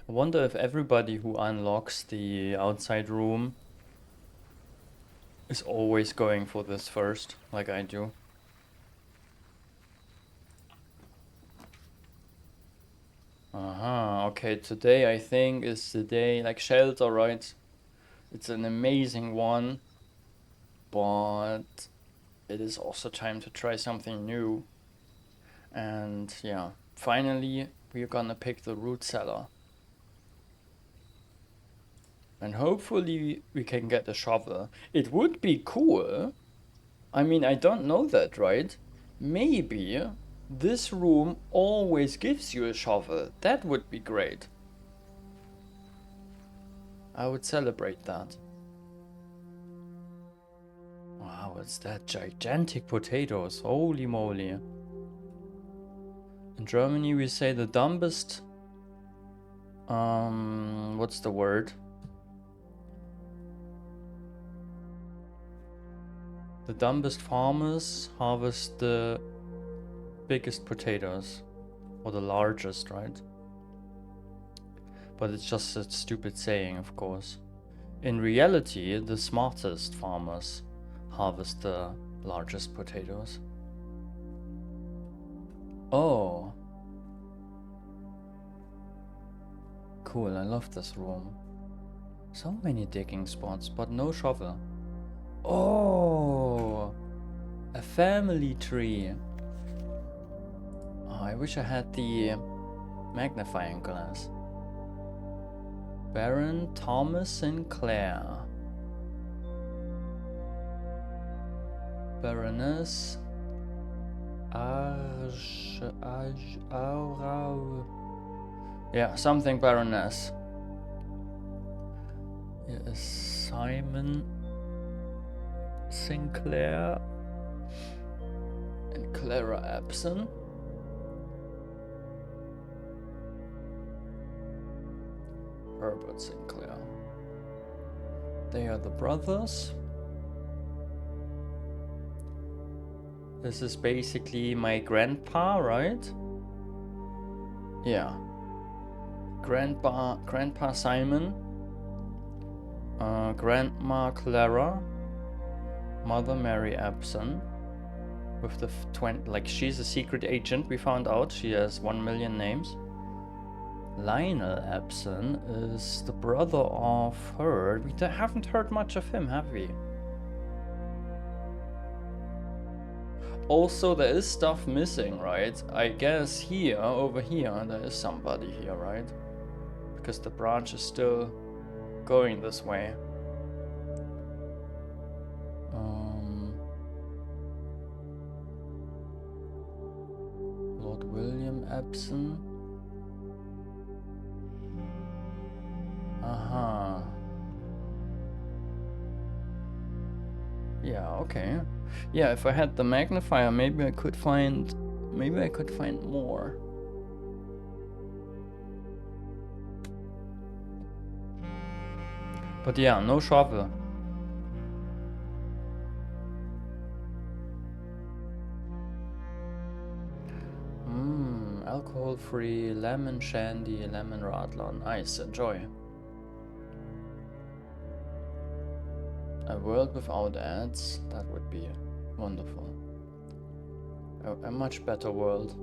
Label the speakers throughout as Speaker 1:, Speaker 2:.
Speaker 1: I wonder if everybody who unlocks the outside room is always going for this first, like I do. Okay, today I think is the day, like shelter, right? It's an amazing one, but it is also time to try something new. And yeah, finally we're gonna pick the root cellar. And hopefully we can get a shovel. It would be cool. I mean, I don't know that, right? Maybe this room always gives you a shovel. That would be great. I would celebrate that. Wow, what's that? Gigantic potatoes. Holy moly. In Germany we say the dumbest... what's the word? The dumbest farmers harvest the biggest potatoes. Or the largest, right? But it's just a stupid saying, of course. In reality, the smartest farmers harvest the largest potatoes. Oh. Cool, I love this room. So many digging spots, but no shovel. Oh! A family tree. Oh, I wish I had the magnifying glass. Baron Thomas Sinclair. Baroness Aurau. Yeah, something Baroness. Here is Simon Sinclair and Clara Epson. Herbert Sinclair. They are the brothers. This is basically my grandpa, right? Yeah. Grandpa Simon. Grandma Clara. Mother Mary Epson. With the like she's a secret agent, we found out. She has 1 million names. Lionel Epson is the brother of her. We haven't heard much of him, have we? Also, there is stuff missing, right? I guess here, over here, there is somebody here, right? Because the branch is still going this way. Lord William Epson. Yeah, okay. Yeah, if I had the magnifier, maybe I could find more. But yeah, no shovel. Alcohol-free lemon shandy, lemon radler. Nice, enjoy. A world without ads, that would be wonderful. A much better world.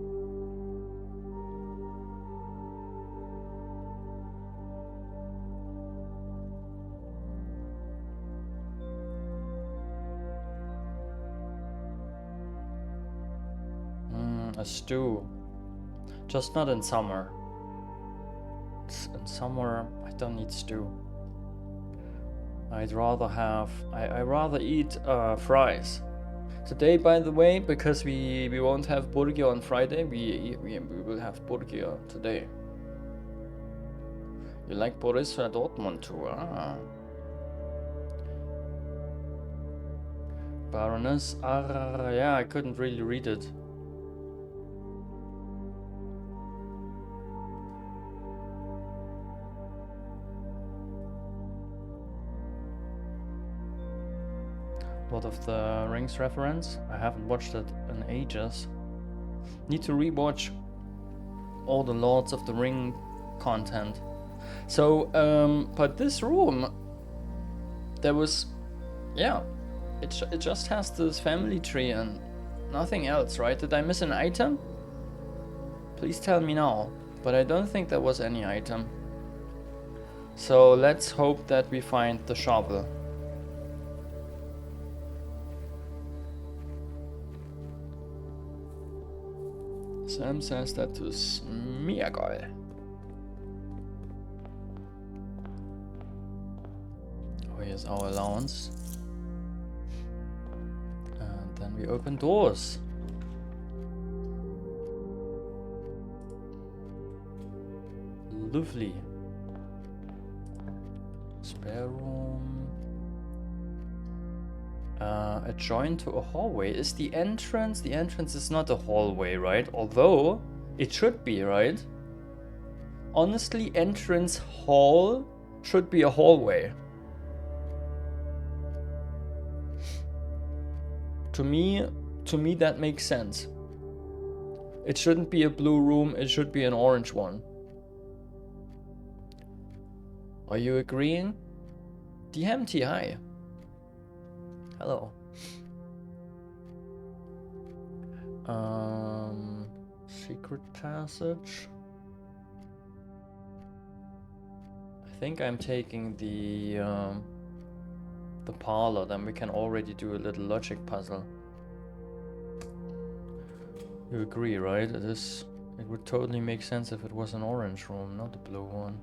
Speaker 1: A stew. Just not in summer. In summer, I don't need stew. I'd rather have... I rather eat fries. Today, by the way, because we won't have burger on Friday, we will have burger today. You like Borussia Dortmund too, ah. Baroness, yeah, I couldn't really read it. Lord of the Rings reference. I haven't watched it in ages. Need to rewatch all the Lords of the Ring content. So, but this room, there was, yeah, it just has this family tree and nothing else, right? Did I miss an item? Please tell me now. But I don't think there was any item. So let's hope that we find the shovel. Sam says that is mega geil. Oh, here's our allowance. And then we open doors. Lovely. Spare room. Adjoined to a hallway. Is the entrance? The entrance is not a hallway, right? Although it should be, right? Honestly, entrance hall should be a hallway. To me that makes sense. It shouldn't be a blue room, it should be an orange one. Are you agreeing? DMT, hi. Hello. Secret passage. I think I'm taking the parlor, then we can already do a little logic puzzle. You agree, right? It would totally make sense if it was an orange room, not a blue one.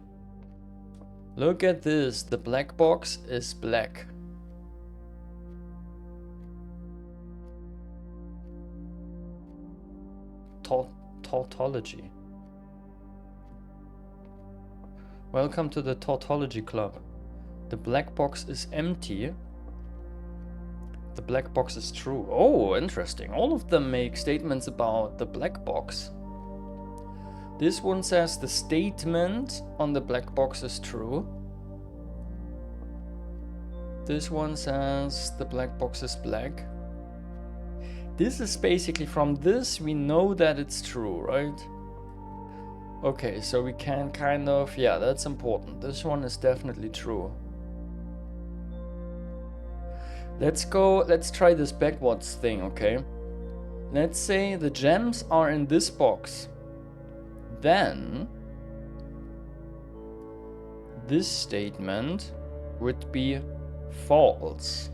Speaker 1: Look at this, the black box is black. Tautology. Welcome to the Tautology Club. The black box is empty. The black box is true. Oh, interesting. All of them make statements about the black box. This one says the statement on the black box is true. This one says the black box is black. This is basically, from this we know that it's true, right? Okay, so we can kind of, yeah, that's important. This one is definitely true. Let's try this backwards thing, okay? Let's say the gems are in this box. Then this statement would be false.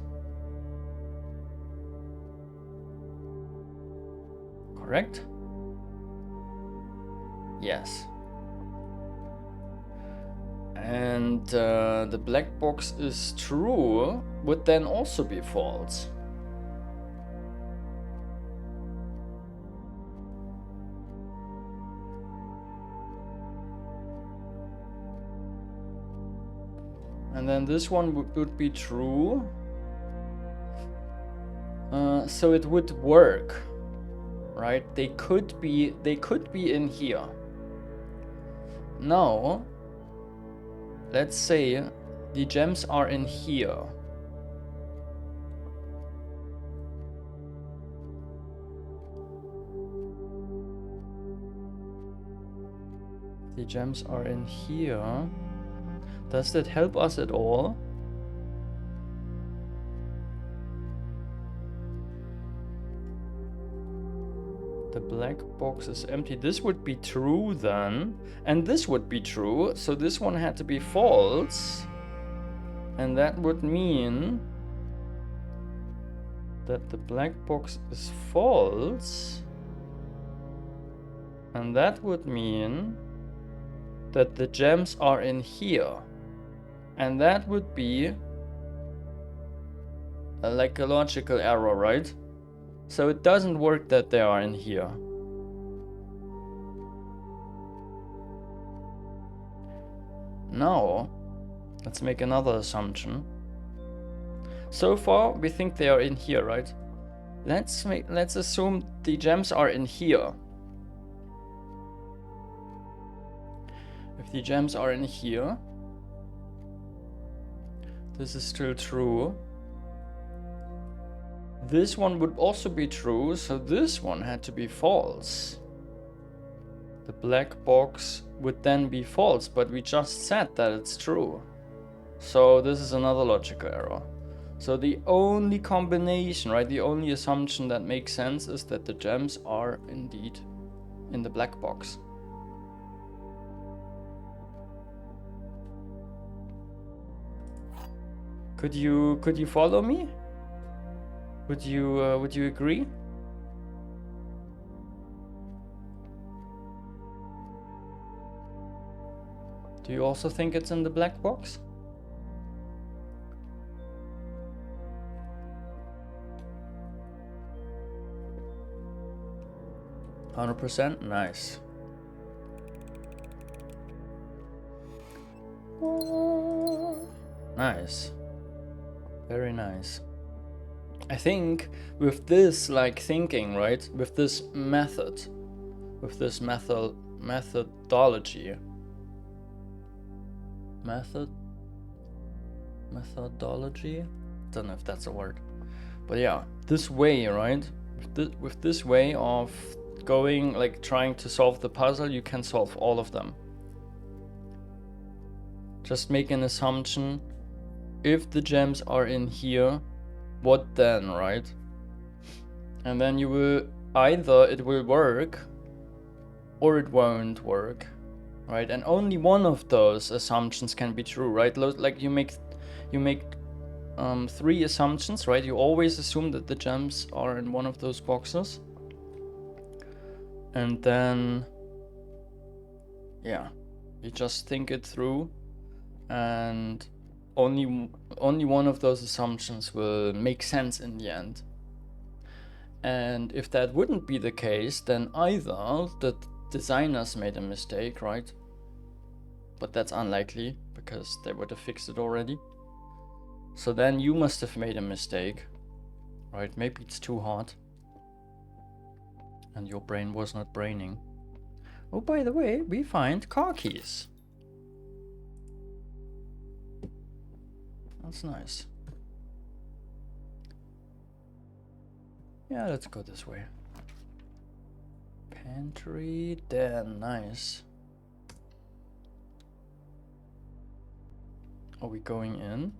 Speaker 1: Correct? Yes. And the black box is true would then also be false. And then this one would be true. So it would work, right? They could be in here. Now, let's say the gems are in here. The gems are in here. Does that help us at all? The black box is empty. This would be true then. And this would be true. So this one had to be false. And that would mean that the black box is false. And that would mean that the gems are in here. And that would be like a logical error, right? So it doesn't work that they are in here. Now, let's make another assumption. So far, we think they are in here, right? Let's assume the gems are in here. If the gems are in here, this is still true. This one would also be true, so this one had to be false. The black box would then be false, but we just said that it's true. So this is another logical error. So the only combination, right, the only assumption that makes sense is that the gems are indeed in the black box. Could you follow me? Would you agree? Do you also think it's in the black box? %? Nice. Nice. Very nice. I think with this like thinking, right? With this method, with this methodology. Methodology? Don't know if that's a word. But yeah, this way, right? With this way of going, like trying to solve the puzzle, you can solve all of them. Just make an assumption. If the gems are in here, what then, right? And then you will either it will work or it won't work, right? And only one of those assumptions can be true, right? Like you make 3 assumptions, right? You always assume that the gems are in one of those boxes, and then yeah, you just think it through, and only one of those assumptions will make sense in the end. And if that wouldn't be the case, then either the designers made a mistake, right? But that's unlikely because they would have fixed it already. So then you must have made a mistake, right? Maybe it's too hard and your brain was not braining. Oh, by the way, we find car keys. That's nice. Yeah, let's go this way. Pantry, den, nice. Are we going in?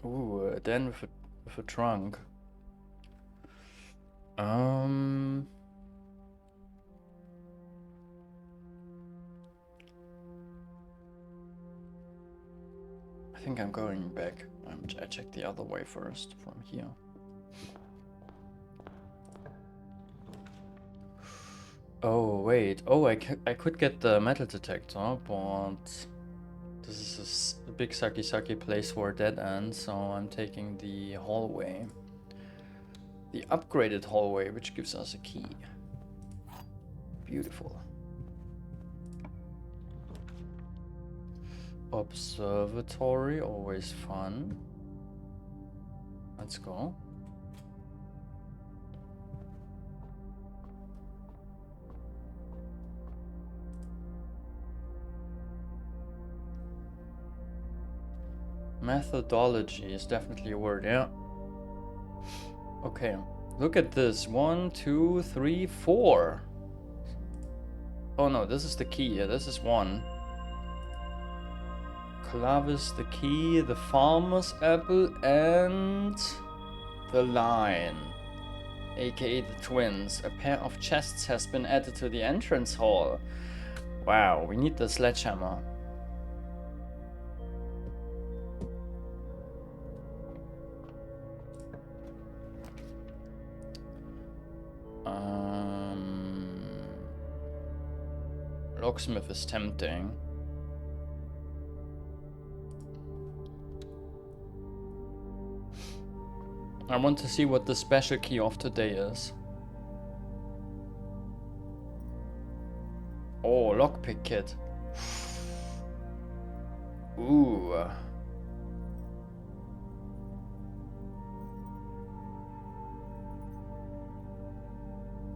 Speaker 1: Ooh, den with a trunk. I think I'm going back. I checked the other way first from here. Oh wait, oh I could get the metal detector, but this is a big sucky place for a dead end, so I'm taking the hallway. The upgraded hallway, which gives us a key. Beautiful. Observatory, always fun. Let's go. Methodology is definitely a word, yeah. Okay, look at this. 1, 2, 3, 4. Oh no, this is the key. Yeah, this is 1. Clavis, the key, the farmer's apple, and the line, aka the twins. A pair of chests has been added to the entrance hall. Wow, we need the sledgehammer. Locksmith is tempting. I want to see what the special key of today is. Oh, lockpick kit. Ooh.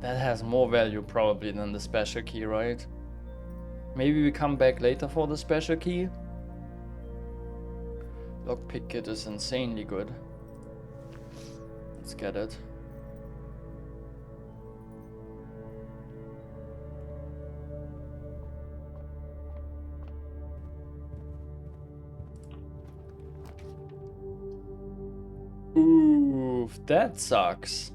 Speaker 1: That has more value probably than the special key, right? Maybe we come back later for the special key. Lockpick kit is insanely good. Let's get it. roof. That sucks.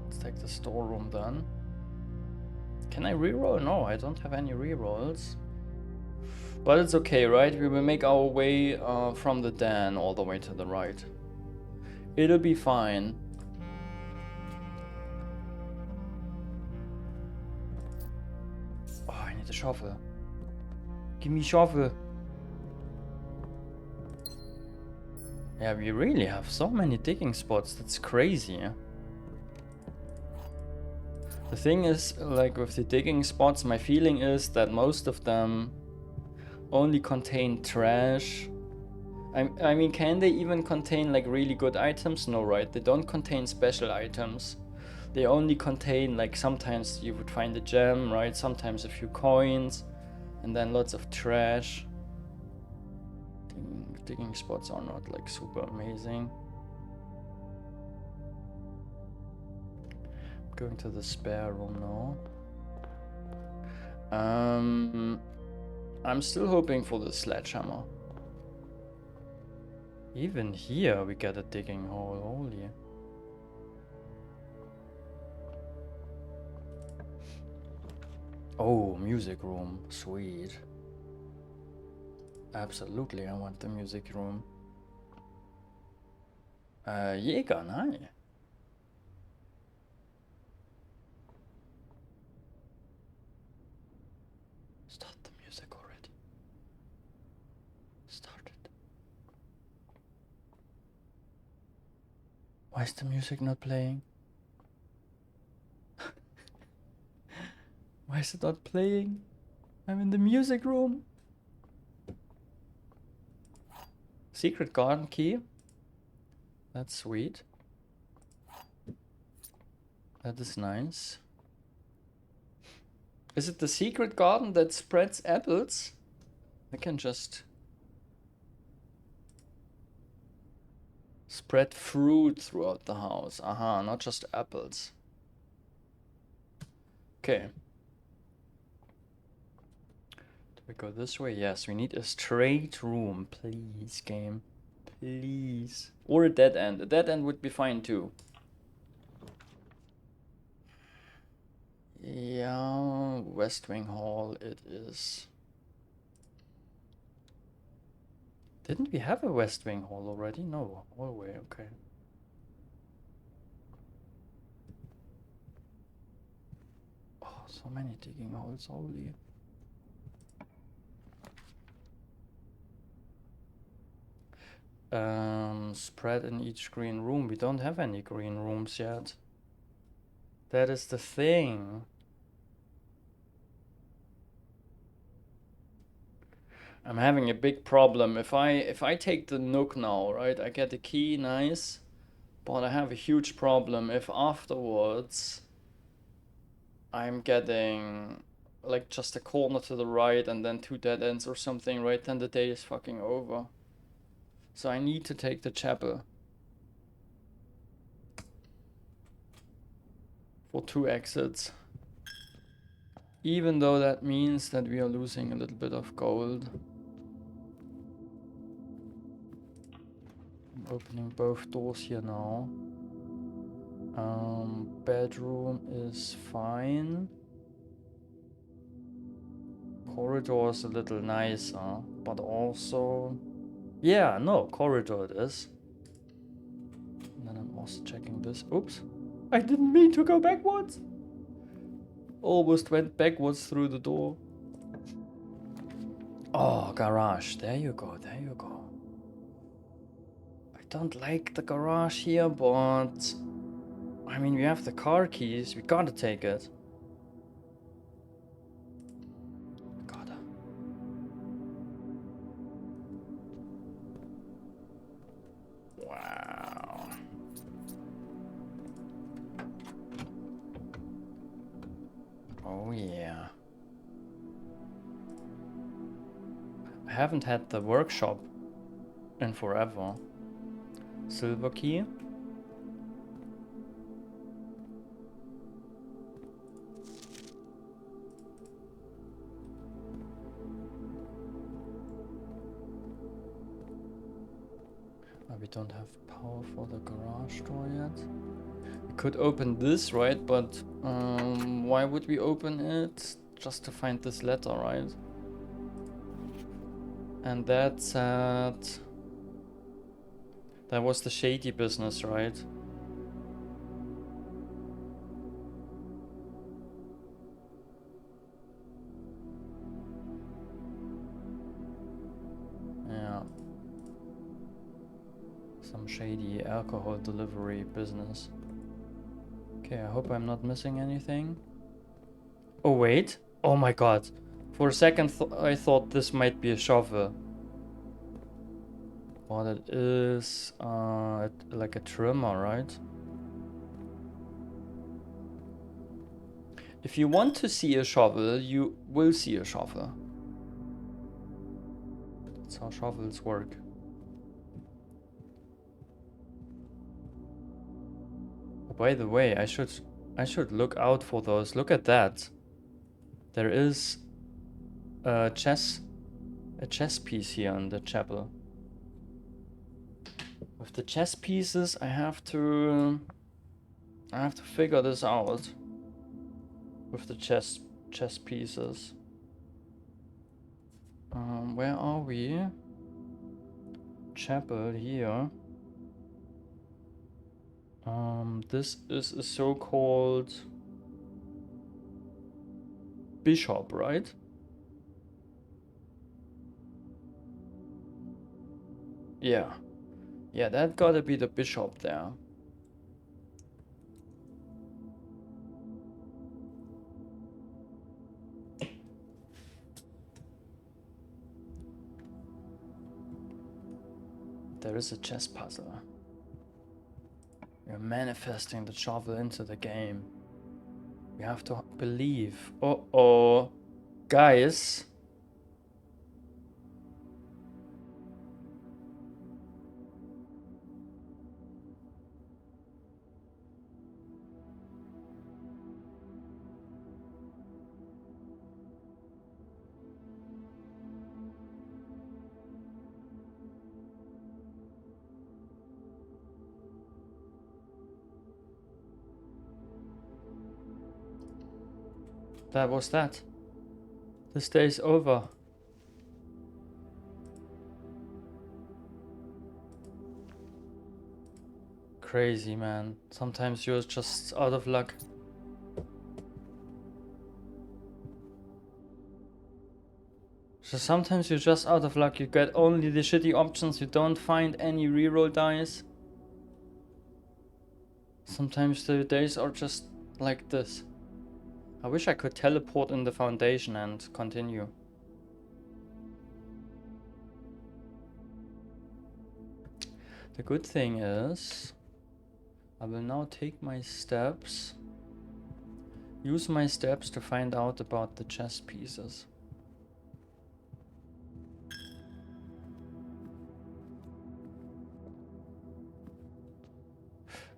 Speaker 1: Let's take the storeroom then. Can I reroll? No, I don't have any rerolls. But it's okay, right? We will make our way from the den all the way to the right. It'll be fine. Oh, I need a shovel. Give me a shovel. Yeah, we really have so many digging spots. That's crazy. The thing is, like with the digging spots, my feeling is that most of them only contain trash. I mean, can they even contain like really good items? No, right? They don't contain special items. They only contain, like, sometimes you would find a gem, right? Sometimes a few coins, and then lots of trash. Digging spots are not like super amazing. Going to the spare room now. I'm still hoping for the sledgehammer. Even here we get a digging hole, holy. Oh, music room, sweet. Absolutely, I want the music room. Jäger, nein. Start the music already. Start it. Why is the music not playing? Why is it not playing? I'm in the music room. Secret garden key. That's sweet. That is nice. Is it the secret garden that spreads apples? I can just spread fruit throughout the house. Aha, not just apples. Okay. Do we go this way? Yes, we need a straight room. Please, game. Please. Or a dead end. A dead end would be fine too. Yeah, West Wing Hall it is. Didn't we have a West Wing Hall already? No, hallway, okay. Oh, so many digging holes, holy. Spread in each green room. We don't have any green rooms yet. That is the thing. I'm having a big problem. If I take the Nook now, right? I get the key, nice. But I have a huge problem if afterwards I'm getting like just a corner to the right and then 2 dead ends or something, right? Then the day is fucking over. So I need to take the chapel. For 2 exits. Even though that means that we are losing a little bit of gold. I'm opening both doors here now. Bedroom is fine. Corridor is a little nicer, but also... Yeah, no, corridor it is. And then I'm also checking this. Oops. I didn't mean to go backwards. Almost went backwards through the door. Oh, garage. There you go, there you go. I don't like the garage here, but... I mean, we have the car keys. We gotta take it. Gotta. Wow. Oh yeah. I haven't had the workshop in forever. Silver key. don't have power for the garage door yet. We could open this, right? But why would we open it? Just to find this letter, right? And that said... That was the shady business, right? Yeah. Some shady alcohol delivery business. Okay, I hope I'm not missing anything. Oh, wait. Oh my god. For a second, I thought this might be a shovel. But it is like a trimmer, right? If you want to see a shovel, you will see a shovel. That's how shovels work. Oh, by the way, I should look out for those. Look at that. There is a chess piece here in the chapel. With the chess pieces, I have to figure this out. With the chess pieces. Where are we? Chapel here. This is a so-called bishop, right? Yeah. Yeah, that gotta be the bishop there. There is a chess puzzle. We're manifesting the shovel into the game. We have to believe. Uh-oh. Guys. That was that. This day's over. Crazy, man. Sometimes you're just out of luck. So sometimes you're just out of luck. You get only the shitty options. You don't find any reroll dice. Sometimes the days are just like this. I wish I could teleport in the foundation and continue. The good thing is, I will now take my steps, use my steps to find out about the chess pieces.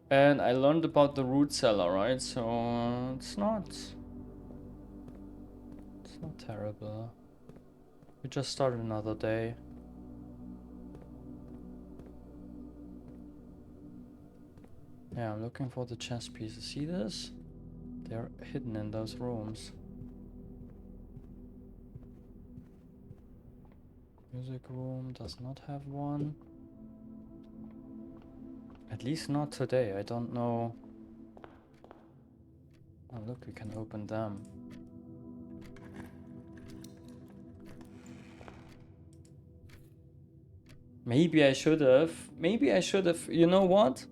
Speaker 1: And I learned about the root cellar, right? So it's not terrible. We just started another day. Yeah, I'm looking for the chess pieces. See this? They're hidden in those rooms. Music room does not have one. At least not today. I don't know. Oh, look, we can open them. Maybe I should have. You know what?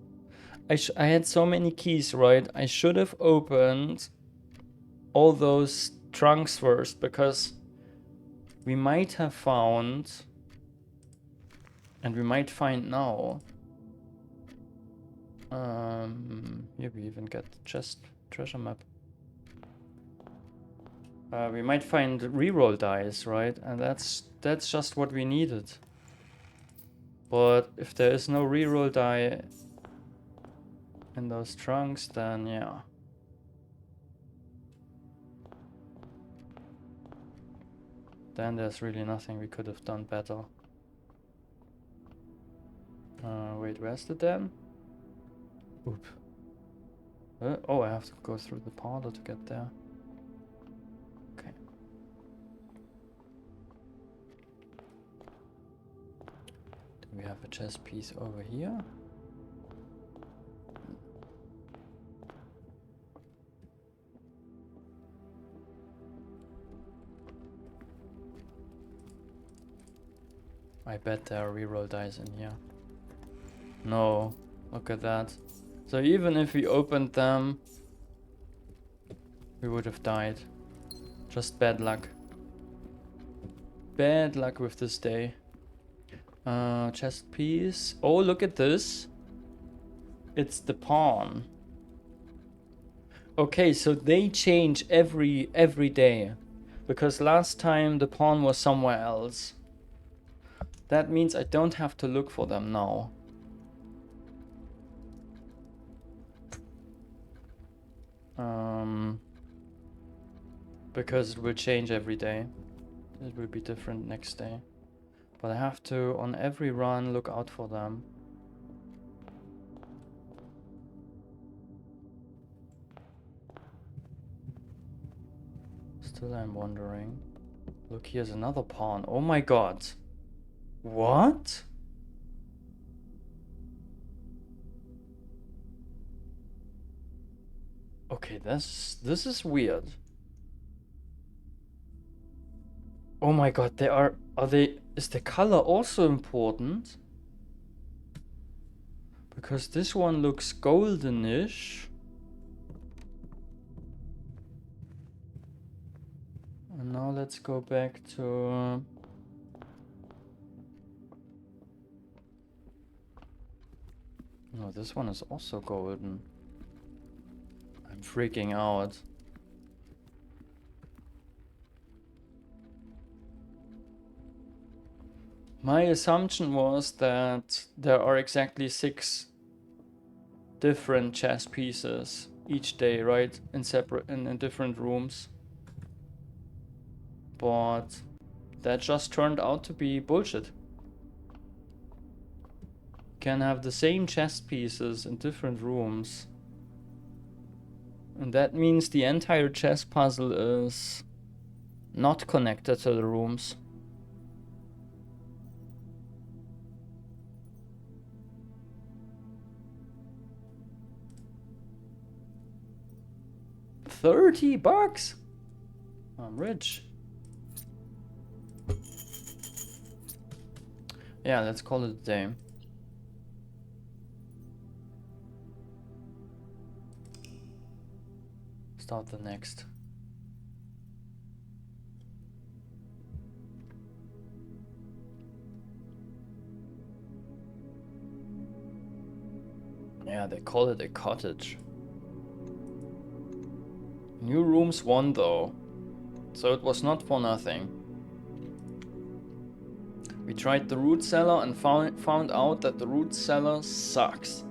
Speaker 1: I had so many keys, right? I should have opened all those trunks first, because we might have found, and we might find now. Here we even get the chest treasure map. We might find reroll dice, right? And that's just what we needed. But if there is no reroll die in those trunks, then yeah. Then there's really nothing we could have done better. Wait. Wait, where's the den? Oop. Oh, I have to go through the parlor to get there. Okay. Do we have a chess piece over here? I bet there are reroll dice in here. No, look at that. So even if we opened them, we would have died. Just bad luck. Bad luck with this day. Chest piece. Oh, look at this. It's the pawn. Okay, so they change every day. Because last time the pawn was somewhere else. That means I don't have to look for them now. Because it will change every day. It will be different next day. But I have to, on every run, look out for them. Still I'm wondering. Look, here's another pawn. Oh my god. What? Okay, this is weird. Oh my god, is the color also important? Because this one looks goldenish. And now let's go back to... No, this one is also golden. I'm freaking out. My assumption was that there are exactly 6 different chess pieces each day, right? In different rooms. But that just turned out to be bullshit. You can have the same chess pieces in different rooms. And that means the entire chess puzzle is not connected to the rooms. $30? I'm rich. Yeah, let's call it a day. Start the next. Yeah, they call it a cottage. New rooms 1 though, so it was not for nothing. We tried the root cellar and found out that the root cellar sucks.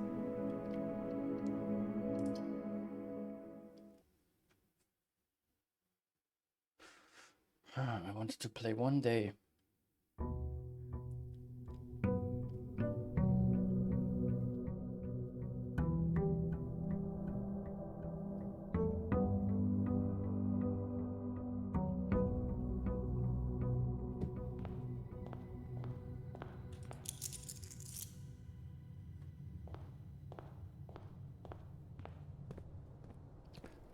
Speaker 1: I wanted to play 1 day.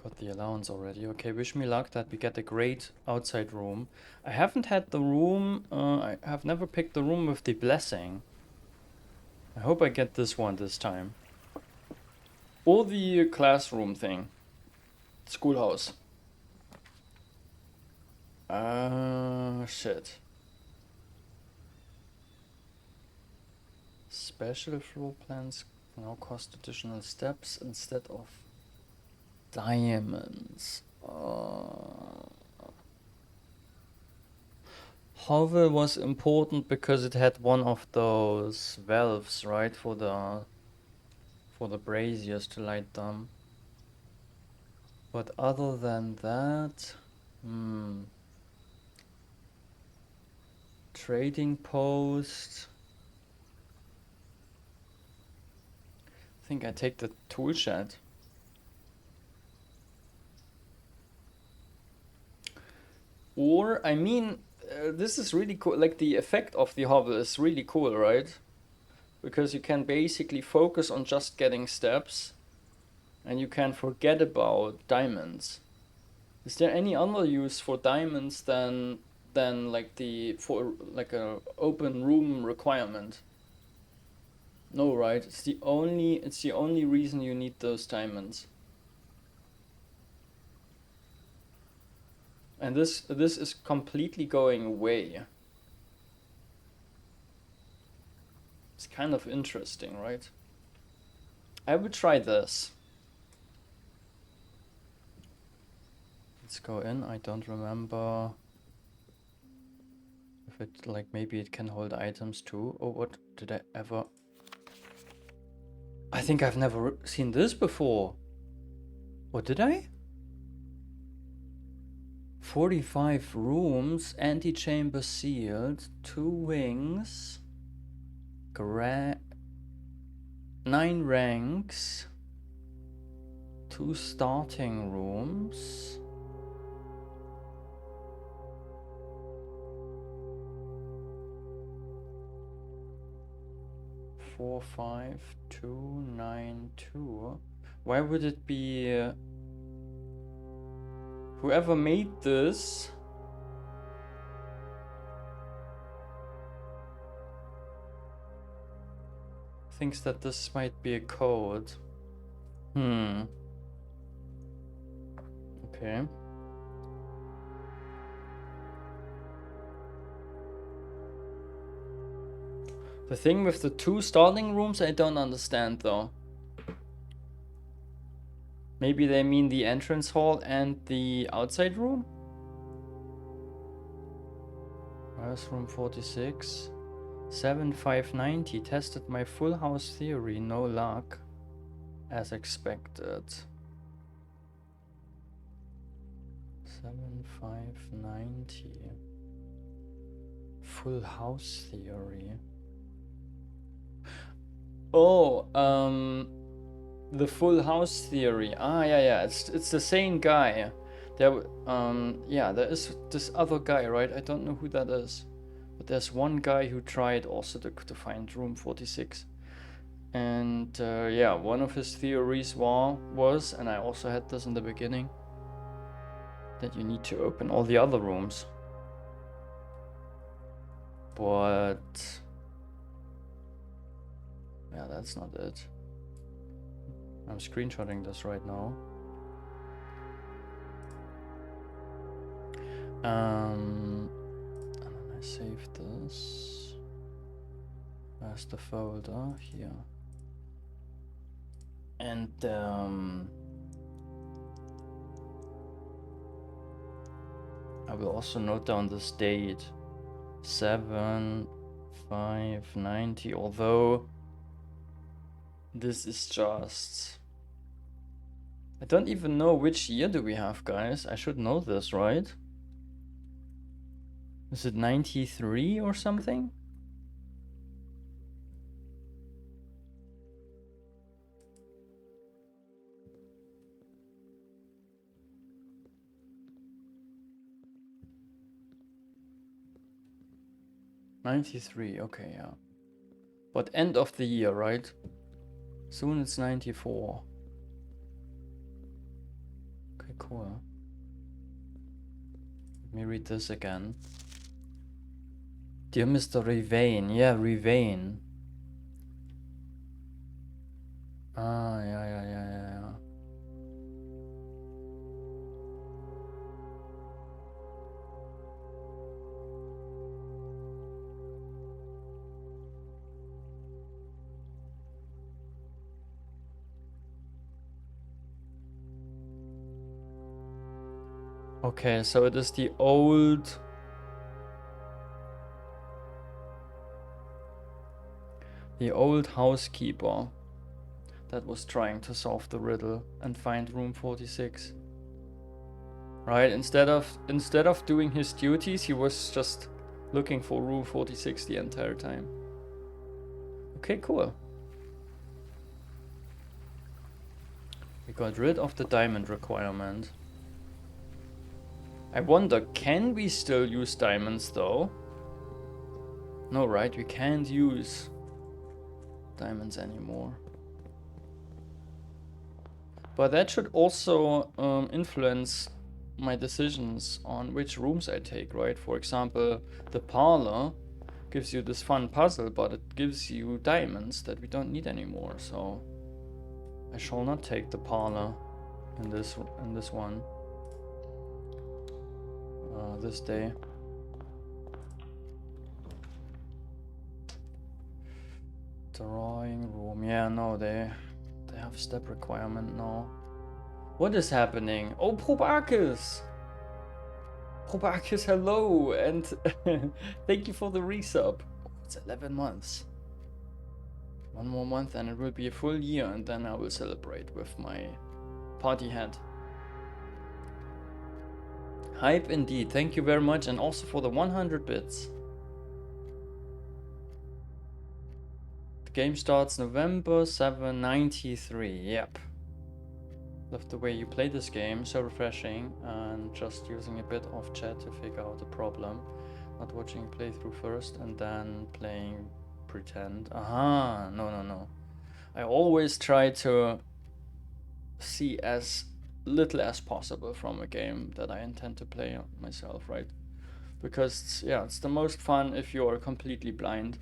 Speaker 1: Got the allowance already. Okay, wish me luck that we get a great outside room. I haven't had the room, I have never picked the room with the blessing. I hope I get this one this time. Or the classroom thing. Schoolhouse. Shit. Special floor plans now cost additional steps instead of diamonds. Hovel was important because it had one of those valves, right, for the braziers to light them. But other than that, trading post. I think I take the tool shed. Or, I mean, this is really cool. Like, the effect of the hovel is really cool, right? Because you can basically focus on just getting steps, and you can forget about diamonds. Is there any other use for diamonds than like for like a open room requirement? No, right? It's the only reason you need those diamonds. And this is completely going away. It's kind of interesting, right? I would try this. Let's go in. I don't remember if it, like, maybe it can hold items too. Oh, what did I ever... I think I've never seen this before. What did I? 45 rooms, antechamber sealed, 2 wings, 9 ranks, 2 starting rooms. Four, 5, 2, 9, 2. Why would it be... whoever made this... thinks that this might be a code. Okay. The thing with the 2 starting rooms I don't understand though. Maybe they mean the entrance hall and the outside room? Where's room 46? 7590. Tested my full house theory. No luck. As expected. 7590. Full house theory. Oh, the full house theory. Ah, yeah, it's the same guy. There, yeah, there is this other guy, right? I don't know who that is, but there's one guy who tried also to find room 46, and yeah, one of his theories was, and I also had this in the beginning, that you need to open all the other rooms, but yeah, that's not it. I'm screenshotting this right now. And then I save this. Where's the folder? Here. And I will also note down this date. 7/5/90. Although this is just... I don't even know which year do we have, guys. I should know this, right? Is it 93 or something? '93, okay, yeah. But end of the year, right? Soon it's 94. Okay, cool. Let me read this again. Dear Mr. Revane, yeah, Revane. Ah, yeah. Okay, so it is the old... housekeeper that was trying to solve the riddle and find room 46. Right, instead of doing his duties, he was just looking for room 46 the entire time. Okay, cool. We got rid of the diamond requirement. I wonder, can we still use diamonds though? No, right? We can't use diamonds anymore. But that should also influence my decisions on which rooms I take, right? For example, the parlor gives you this fun puzzle, but it gives you diamonds that we don't need anymore. So I shall not take the parlor in this one this day. Drawing room. Yeah, no, they have step requirement now. What is happening? Oh, Probakis! Probakis, hello! And thank you for the resub. Oh, it's 11 months. One more month and it will be a full year, and then I will celebrate with my party hat. Hype indeed. Thank you very much, and also for the 100 bits. The game starts November 7, 93. Yep. Love the way you play this game, so refreshing, and just using a bit of chat to figure out the problem. Not watching a playthrough first and then playing pretend. Aha, no. I always try to see as little as possible from a game that I intend to play myself, right? Because yeah, it's the most fun if you're completely blind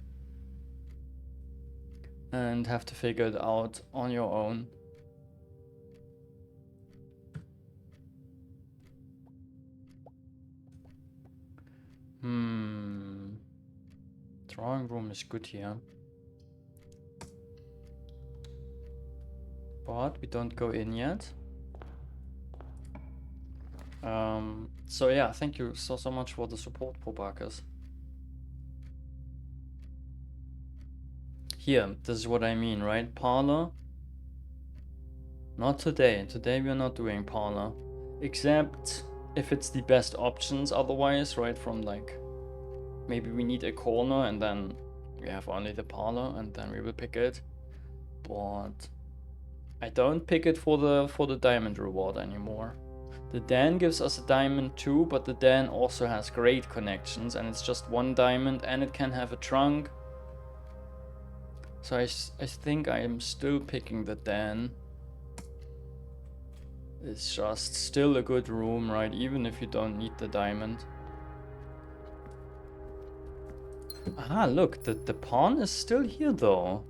Speaker 1: and have to figure it out on your own. Drawing room is good here. But we don't go in yet. So yeah, thank you so much for the support, Probakas. Here, this is what I mean, right? Parlor. Not today. Today we are not doing parlor. Except if it's the best options otherwise, right? From like, maybe we need a corner and then we have only the parlor and then we will pick it. But I don't pick it for the diamond reward anymore. The den gives us a diamond too, but the den also has great connections and it's just one diamond and it can have a trunk. So I think I am still picking the den. It's just still a good room, right? Even if you don't need the diamond. Ah, look, the pawn is still here though.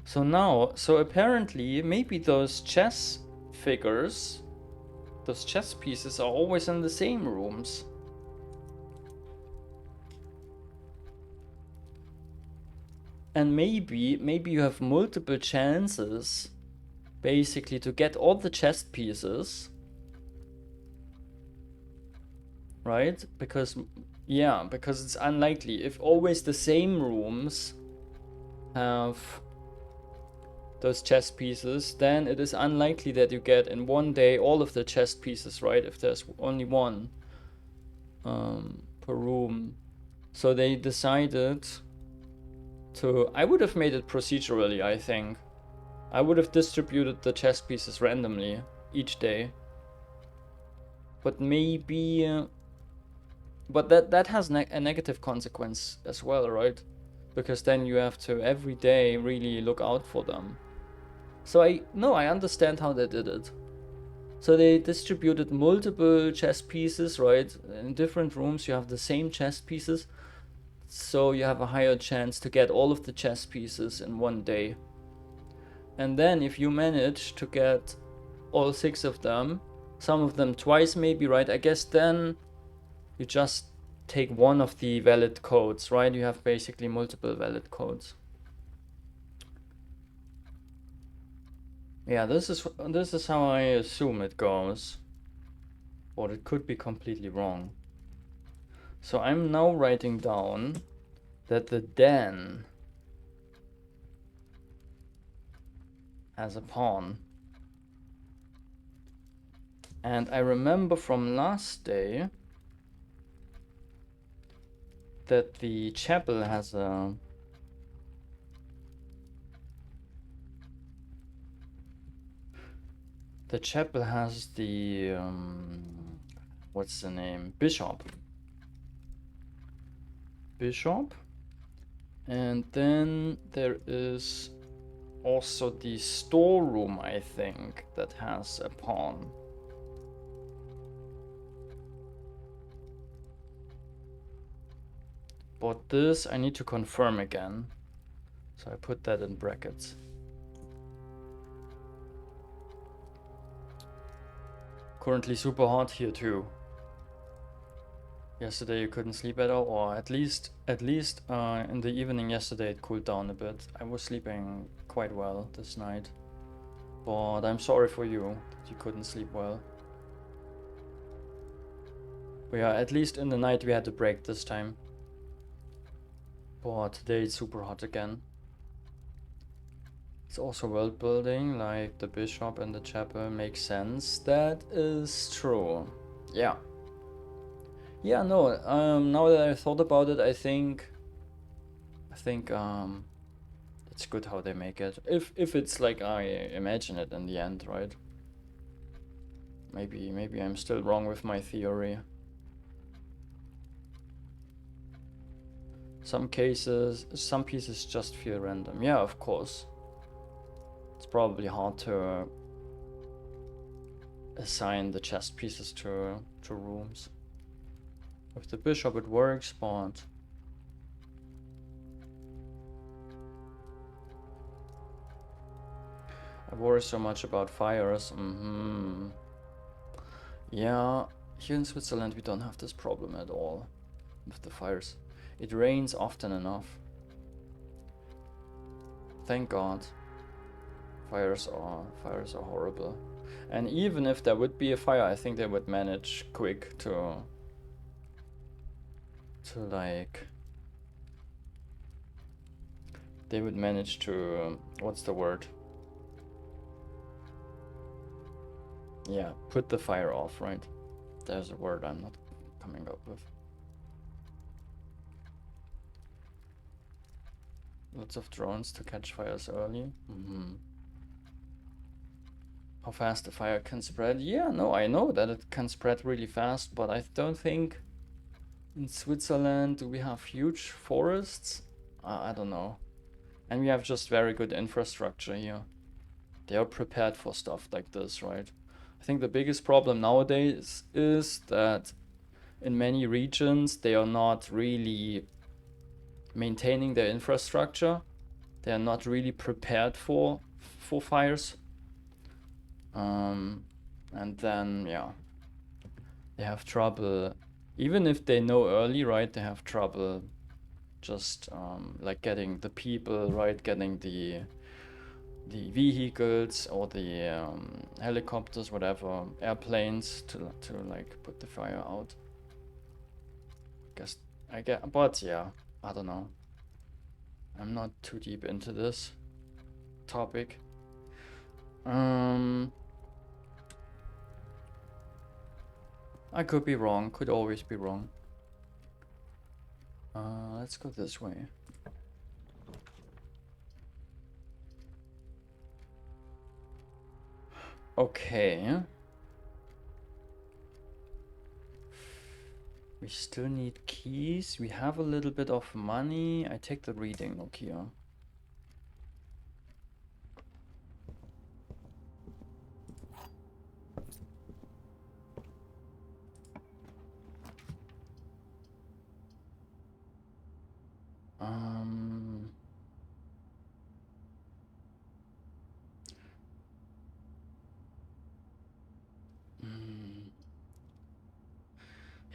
Speaker 1: So now, so apparently, maybe those chess figures, those chess pieces are always in the same rooms. And maybe you have multiple chances, basically, to get all the chess pieces. Right? Because, yeah, because it's unlikely. If always the same rooms have those chess pieces, then it is unlikely that you get in one day all of the chess pieces, right? If there's only one per room. So they decided to... I would have made it procedurally, I think. I would have distributed the chess pieces randomly each day. But maybe... but that has a negative consequence as well, right? Because then you have to every day really look out for them. So I understand how they did it. So they distributed multiple chess pieces, right? In different rooms you have the same chess pieces. So you have a higher chance to get all of the chess pieces in one day. And then if you manage to get all 6 of them, some of them twice maybe, right? I guess then you just take one of the valid codes, right? You have basically multiple valid codes. Yeah, this is how I assume it goes. But it could be completely wrong. So I'm now writing down that the den has a pawn. And I remember from last day that the chapel has a The chapel has the what's the name? Bishop. And then there is also the storeroom, I think, that has a pawn. But this I need to confirm again. So I put that in brackets. Currently super hot here too. Yesterday you couldn't sleep at all, or at least in the evening yesterday it cooled down a bit. I was sleeping quite well this night. But I'm sorry for you that you couldn't sleep well. But yeah, at least in the night we had a break this time. But today it's super hot again. It's also world building, like the bishop and the chapel makes sense. That is true. Yeah. Yeah, no, now that I thought about it, I think it's good how they make it. If it's like I imagine it in the end, right? Maybe I'm still wrong with my theory. Some pieces just feel random. Yeah, of course. It's probably hard to assign the chess pieces to rooms. With the bishop it works, but I worry so much about fires. Yeah, here in Switzerland we don't have this problem at all with the fires. It rains often enough. Thank God. Fires are horrible. And even if there would be a fire, I think they would manage quick to like, they would manage to what's the word? Yeah, put the fire off, right? There's a word I'm not coming up with. Lots of drones to catch fires early. How fast the fire can spread? Yeah, no, I know that it can spread really fast, but I don't think in Switzerland we have huge forests. I don't know. And we have just very good infrastructure here. They are prepared for stuff like this, right? I think the biggest problem nowadays is that in many regions they are not really maintaining their infrastructure. They are not really prepared for fires. And then yeah, they have trouble. Even if they know early, right? They have trouble just like getting the people, right? Getting the vehicles or the helicopters, whatever, airplanes to like put the fire out. I get, but yeah, I don't know. I'm not too deep into this topic. I could be wrong, could always be wrong. Let's go this way. Okay. We still need keys. We have a little bit of money. I take the reading look here.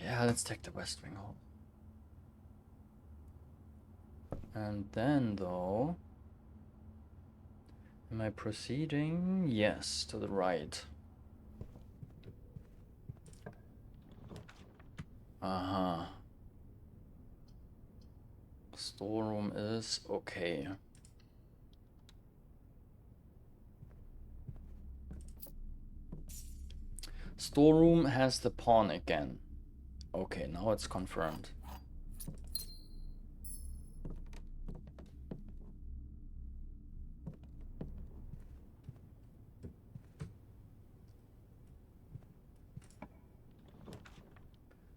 Speaker 1: Yeah, let's take the West Wing home. And then, though, am I proceeding? Yes, to the right. Storeroom is okay. Storeroom has the pawn again. Okay, now it's confirmed.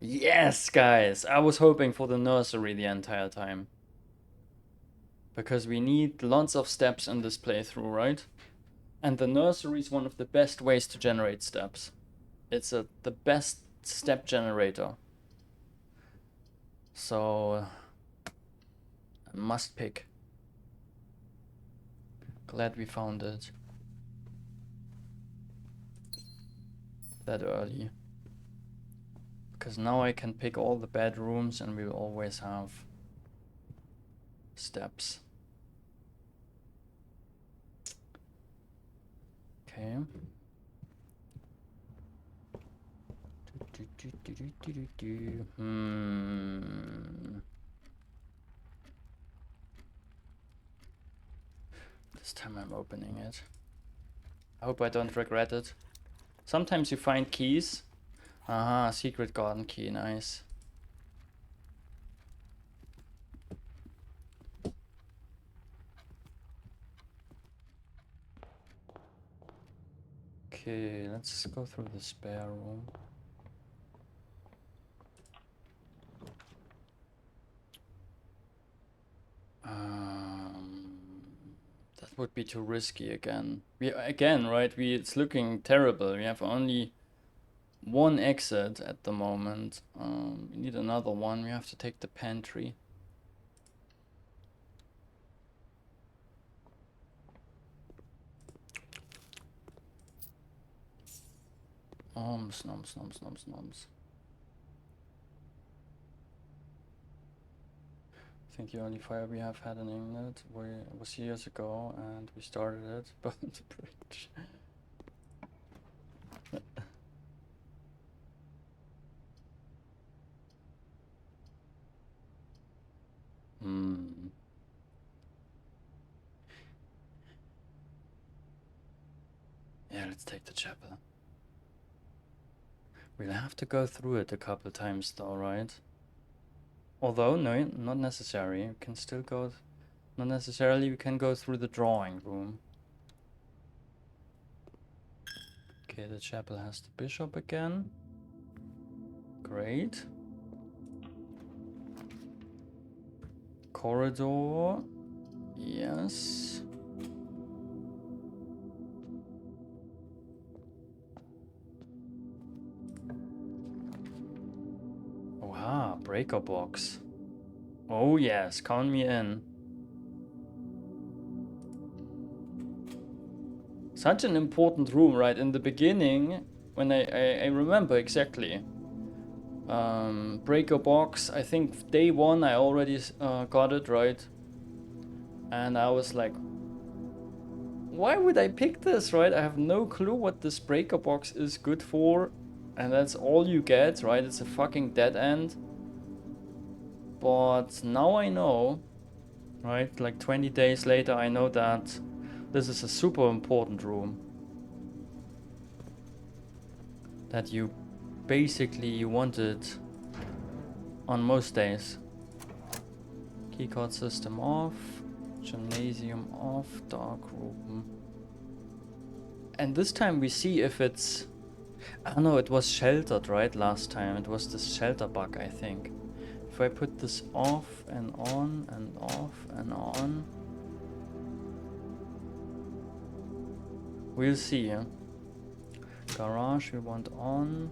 Speaker 1: Yes, guys! I was hoping for the nursery the entire time. Because we need lots of steps in this playthrough, right? And the nursery is one of the best ways to generate steps. It's the best step generator. So, I must pick. Glad we found it. That early. Because now I can pick all the bedrooms and we'll always have steps. Okay. This time I'm opening it. I hope I don't regret it. Sometimes you find keys. Aha, secret garden key, nice. Okay, let's go through the spare room. That would be too risky again. It's looking terrible. We have only one exit at the moment. We need another one. We have to take the pantry. Noms. I think the only fire we have had in England was years ago, and we started it, but the bridge. Yeah, let's take the chapel. We'll have to go through it a couple times though, right? Although, no, not necessary. We can still go... Not necessarily, we can go through the drawing room. Okay, the chapel has the bishop again. Great. Corridor. Yes. Wow, breaker box. Oh yes, count me in. Such an important room, right? In the beginning, when I remember exactly. Breaker box, I think day one I already got it, right? And I was like, why would I pick this, right? I have no clue what this breaker box is good for. And that's all you get, right? It's a fucking dead end. But now I know, right? Like 20 days later, I know that this is a super important room. That you basically want it on most days. Keycard system off. Gymnasium off. Dark room. And this time we see if it's... I don't know, it was sheltered, right? Last time. It was this shelter bug, I think. If I put this off and on and off and on... We'll see, yeah? Garage we want on.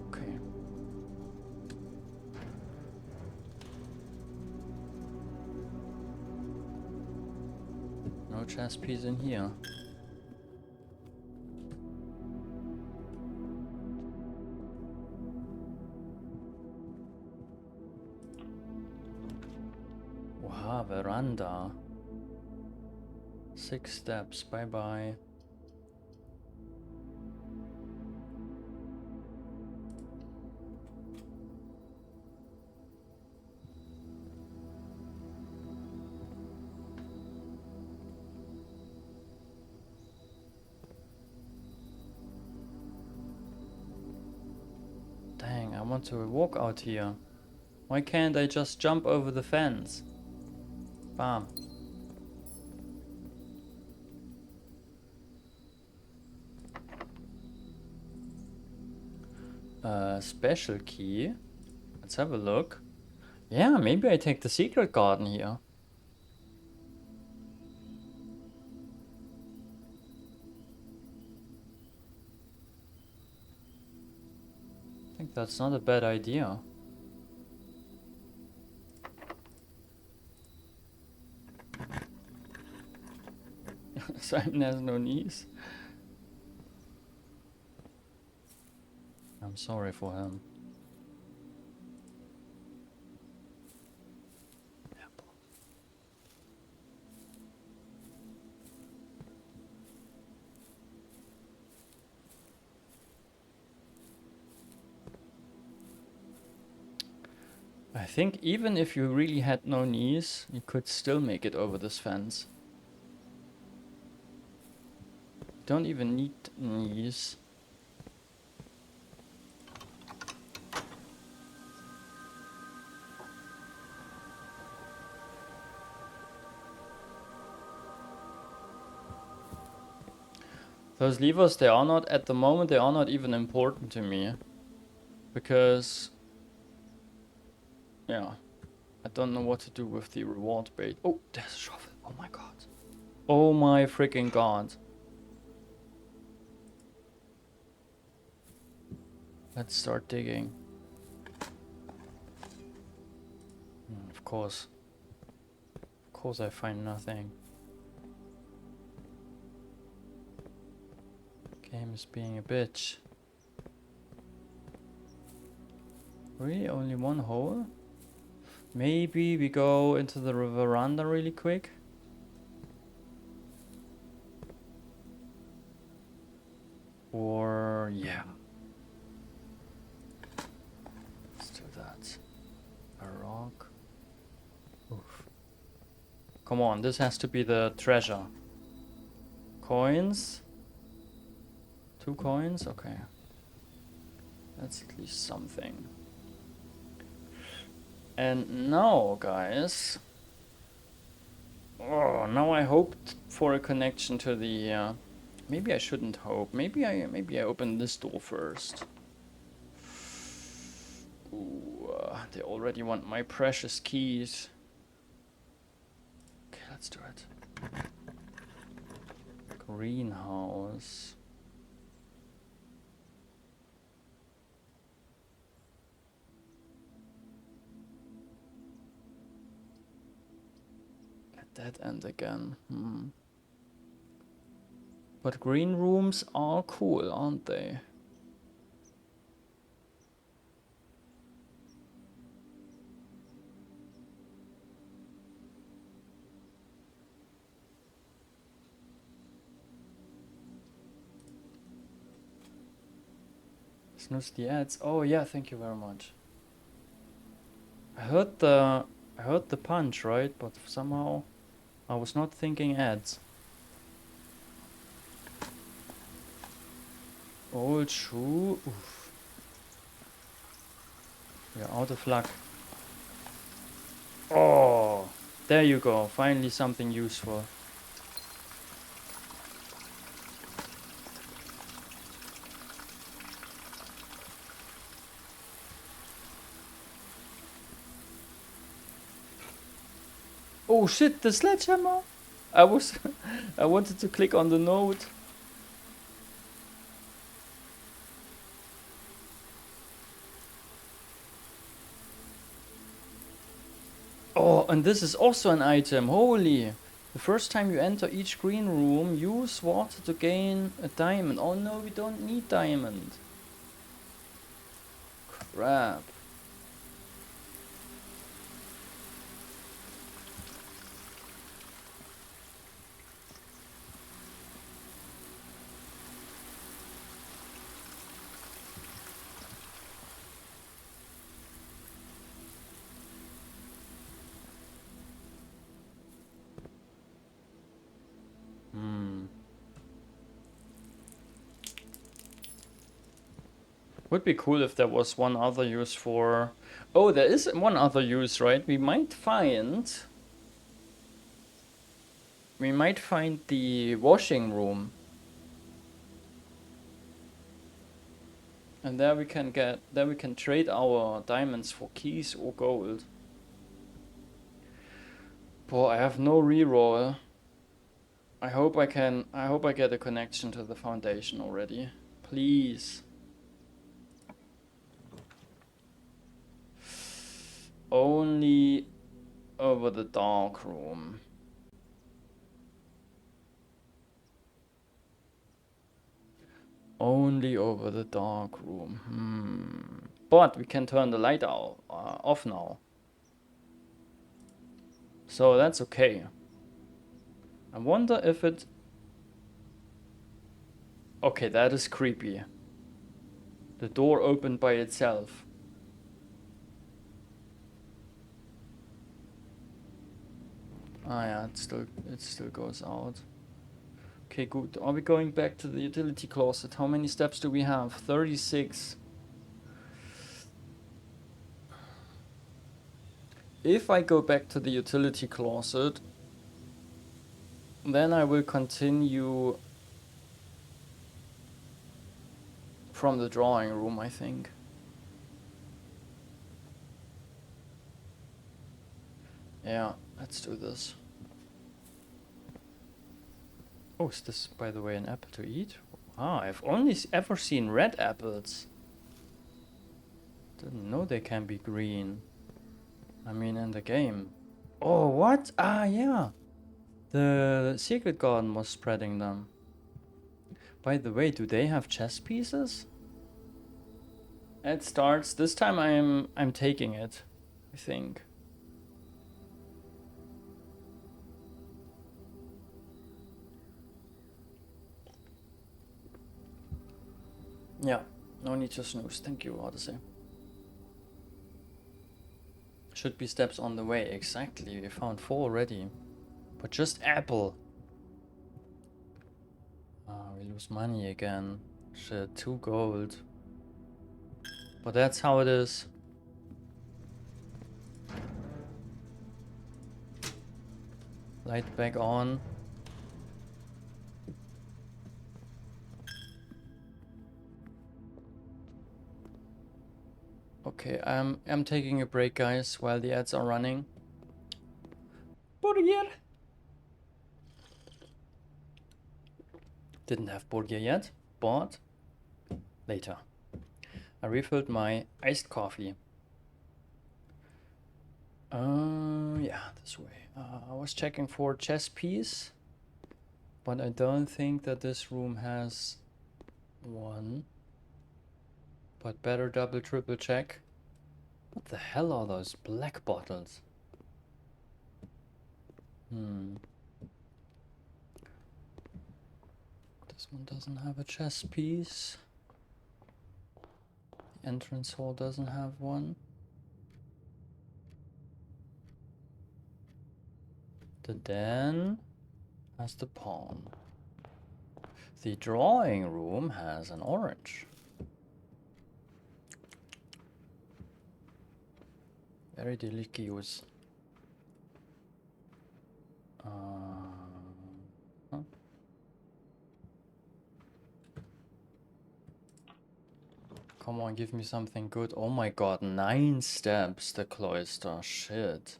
Speaker 1: Okay. No chess piece in here. Wow, veranda. 6 steps, bye bye. Dang, I want to walk out here. Why can't I just jump over the fence? Bam. Special key. Let's have a look. Yeah, maybe I take the secret garden here. I think that's not a bad idea. Simon has no knees. I'm sorry for him. I think even if you really had no knees, you could still make it over this fence. Don't even need knees. Those levers, they are not, at the moment, they are not even important to me. Because, yeah, I don't know what to do with the reward bait. Oh, there's a shovel. Oh my god. Oh my freaking god. Let's start digging. Of course. Of course I find nothing. Game is being a bitch. Really? Only one hole? Maybe we go into the veranda really quick? Or... yeah. Let's do that. A rock. Oof. Come on, this has to be the treasure. Coins? 2 coins? Okay. That's at least something. And now, guys... oh, now I hoped for a connection to the... maybe I shouldn't hope. Maybe I open this door first. Ooh, they already want my precious keys. Okay, let's do it. Greenhouse. Dead end again. But green rooms are cool, aren't they? Snooze the ads. Oh yeah, thank you very much. I heard the punch, right? But somehow I was not thinking ads. Old shoe. Oof. We're out of luck. Oh, there you go. Finally something useful. Oh shit, the sledgehammer! I wanted to click on the note. Oh, and this is also an item, holy! The first time you enter each green room, use water to gain a diamond. Oh no, we don't need diamond. Crap. Would be cool if there was one other use for... oh, there is one other use, right? We might find the washing room. And there we can trade our diamonds for keys or gold. Boy, I have no reroll. I hope I get a connection to the foundation already. Please. Only over the dark room. Only over the dark room. But we can turn the light off now. So that's okay. I wonder if it... Okay, that is creepy. The door opened by itself. Ah yeah, it still goes out. Okay, good. Are we going back to the utility closet? How many steps do we have? 36. If I go back to the utility closet, then I will continue from the drawing room, I think. Yeah, let's do this. Oh, is this, by the way, an apple to eat? Ah, I've only ever seen red apples. Didn't know they can be green. I mean, in the game. Oh, what? Ah, yeah. The secret garden was spreading them. By the way, do they have chess pieces? It starts. This time I'm taking it, I think. Yeah, no need to snooze. Thank you, Odyssey. Should be steps on the way. Exactly. We found 4 already. But just apple. Ah, we lose money again. Shit, 2 gold. But that's how it is. Light back on. Okay, I'm taking a break, guys, while the ads are running. Burger! Didn't have burger yet, but later. I refilled my iced coffee. Yeah, this way. I was checking for chess piece, but I don't think that this room has one. But better double, triple check. What the hell are those black bottles? This one doesn't have a chess piece. The entrance hall doesn't have one. The den has the pawn. The drawing room has an orange. Very delicious. Huh? Come on, give me something good. Oh my god, 9 steps, the cloister. Shit.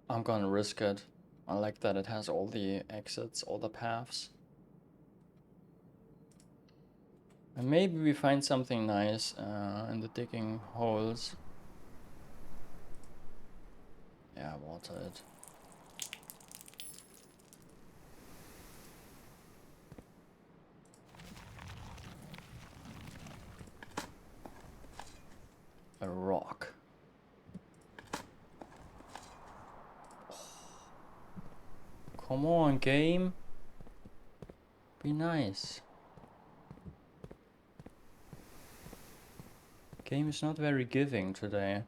Speaker 1: I'm gonna risk it. I like that it has all the exits, all the paths. And maybe we find something nice in the digging holes. Yeah, water it. A rock. Come on, game. Be nice. Game is not very giving today.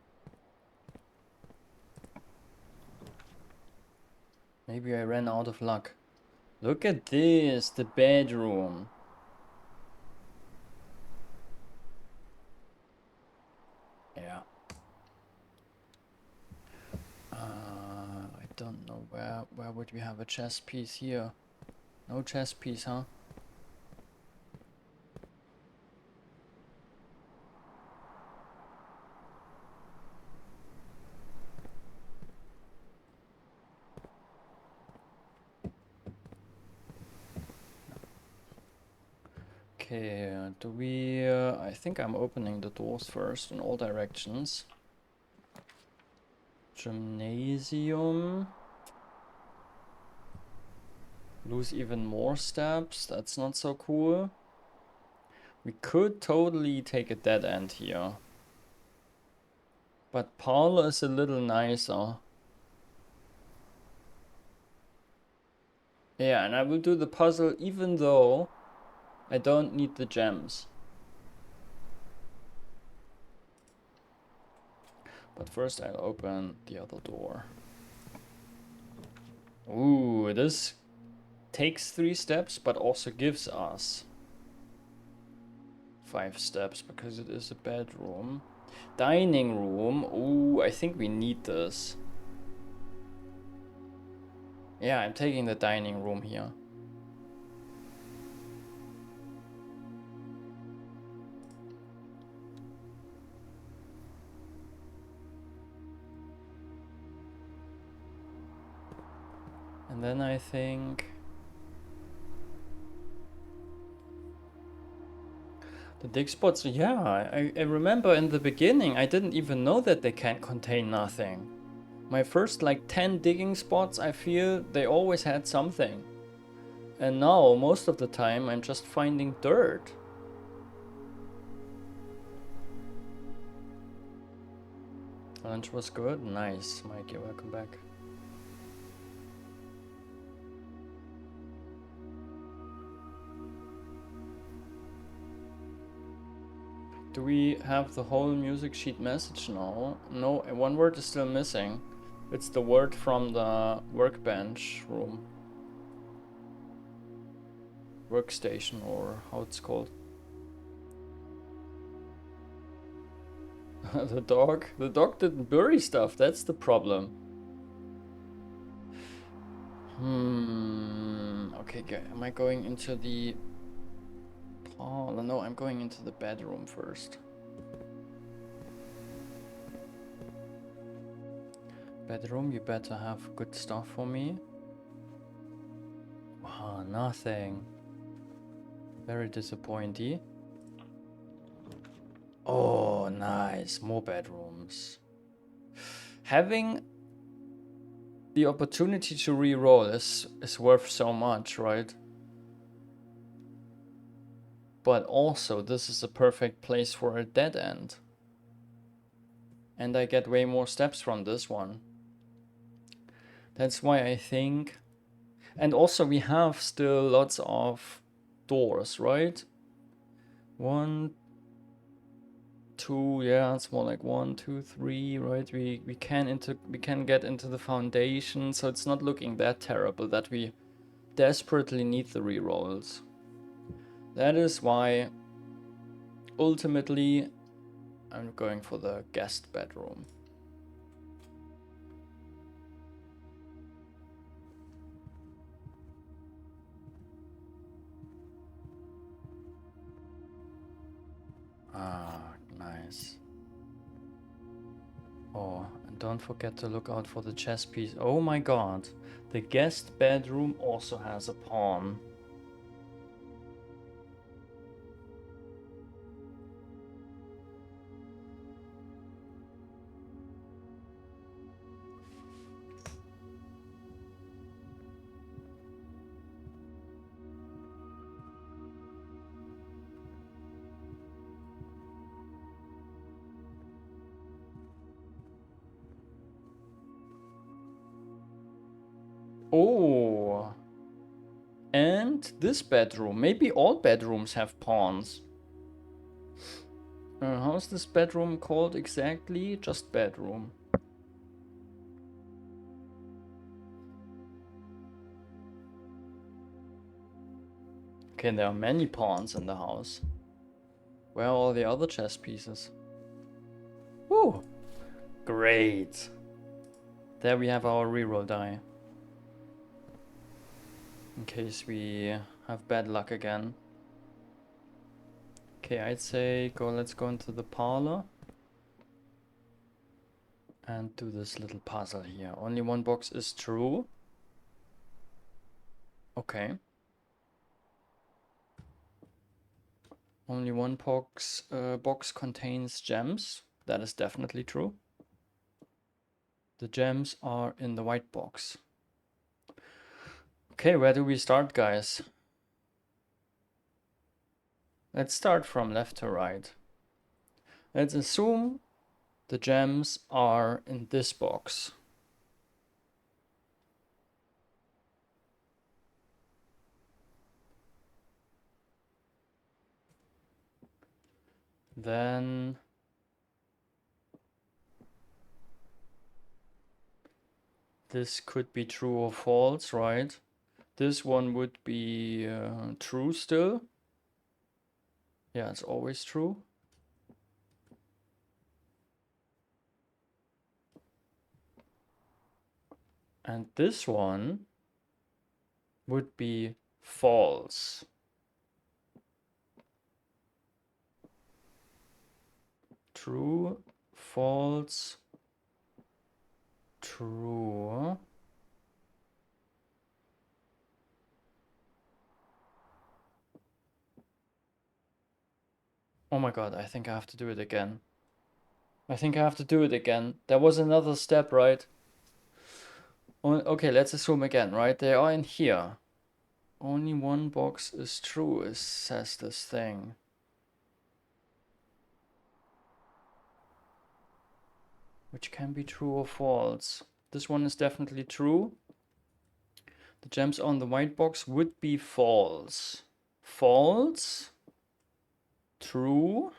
Speaker 1: Maybe I ran out of luck. Look at this, the bedroom. Yeah. would we have a chess piece here? No chess piece, huh? Okay, do we... I think I'm opening the doors first in all directions. Gymnasium. Lose even more steps. That's not so cool. We could totally take a dead end here. But parlor is a little nicer. Yeah, and I will do the puzzle even though I don't need the gems. But first I'll open the other door. Ooh, this takes 3 steps, but also gives us 5 steps because it is a bedroom. Dining room. Ooh, I think we need this. Yeah, I'm taking the dining room here. And then I think the dig spots, yeah, I remember in the beginning I didn't even know that they can't contain nothing. My first like 10 digging spots, I feel they always had something. And now most of the time I'm just finding dirt. Lunch was good? Nice, Mikey, welcome back. Do we have the whole music sheet message now? No, one word is still missing. It's the word from the workbench room. Workstation, or how it's called. The dog didn't bury stuff, that's the problem. Okay, am I going into the... Oh, no, I'm going into the bedroom first. Bedroom, you better have good stuff for me. Wow, nothing. Very disappointing. Oh, nice. More bedrooms. Having the opportunity to re-roll is worth so much, right? But also, this is a perfect place for a dead end. And I get way more steps from this one. That's why I think... And also we have still lots of doors, right? 1, 2, yeah, it's more like 1, 2, 3, right? We can get into the foundation, so it's not looking that terrible that we desperately need the rerolls. That is why ultimately I'm going for the guest bedroom. Ah, nice. Oh, and don't forget to look out for the chess piece. Oh my god, the guest bedroom also has a pawn. Oh, and this bedroom. Maybe all bedrooms have pawns. How's this bedroom called exactly? Just bedroom. Okay, there are many pawns in the house. Where are all the other chess pieces? Woo! Great. There we have our reroll die. in case we have bad luck again. Okay, I'd say let's go into the parlor and do this little puzzle here. Only one box is true. Okay. Only one box contains gems. That is definitely true. The gems are in the white box. Okay, where do we start, guys? Let's start from left to right. Let's assume the gems are in this box. Then this could be true or false, right? This one would be true still. Yeah, it's always true. And this one would be false. True, false, true. Oh my god, I think I have to do it again. I think I have to do it again. There was another step, right? Okay, let's assume again, right? They are in here. Only one box is true, says this thing. Which can be true or false. This one is definitely true. The gems on the white box would be false. False. True.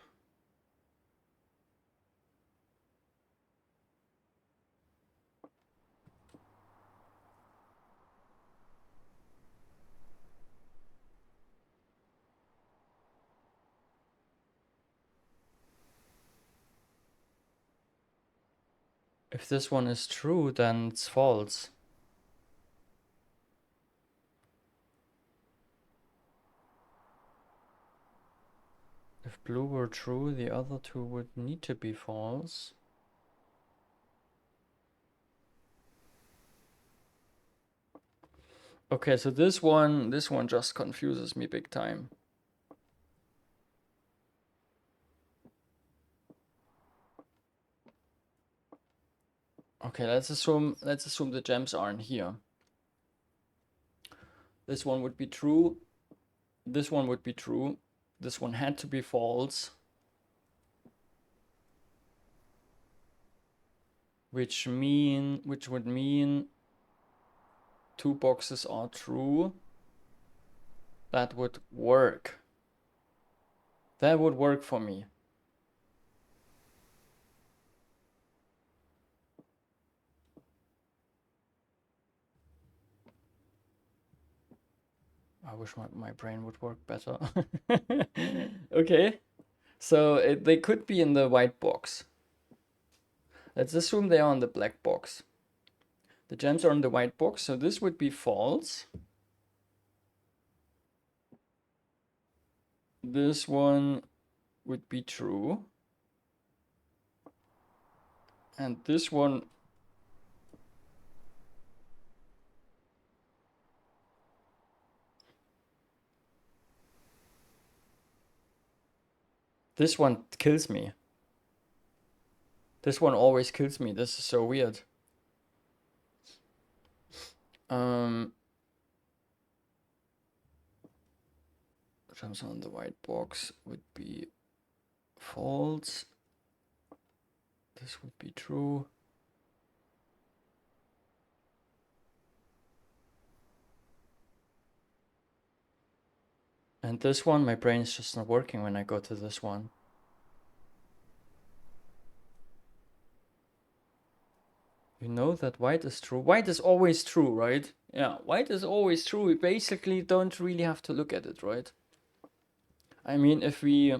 Speaker 1: If this one is true, then it's false. If blue were true, the other two would need to be false. Okay, so this one just confuses me big time. Okay, let's assume the gems aren't here. This one would be true. This one would be true. This one had to be false. Which would mean two boxes are true. That would work. That would work for me. I wish my brain would work better. Okay, so they could be in the white box. Let's assume they are in the black box. The gems are in the white box, so this would be false. This one would be true. And this one... This one kills me. This one always kills me. This is so weird. Gems on the white box would be false. This would be true. And this one, my brain is just not working when I go to this one. You know that white is true. White is always true, right? Yeah, white is always true. We basically don't really have to look at it, right? I mean, if we...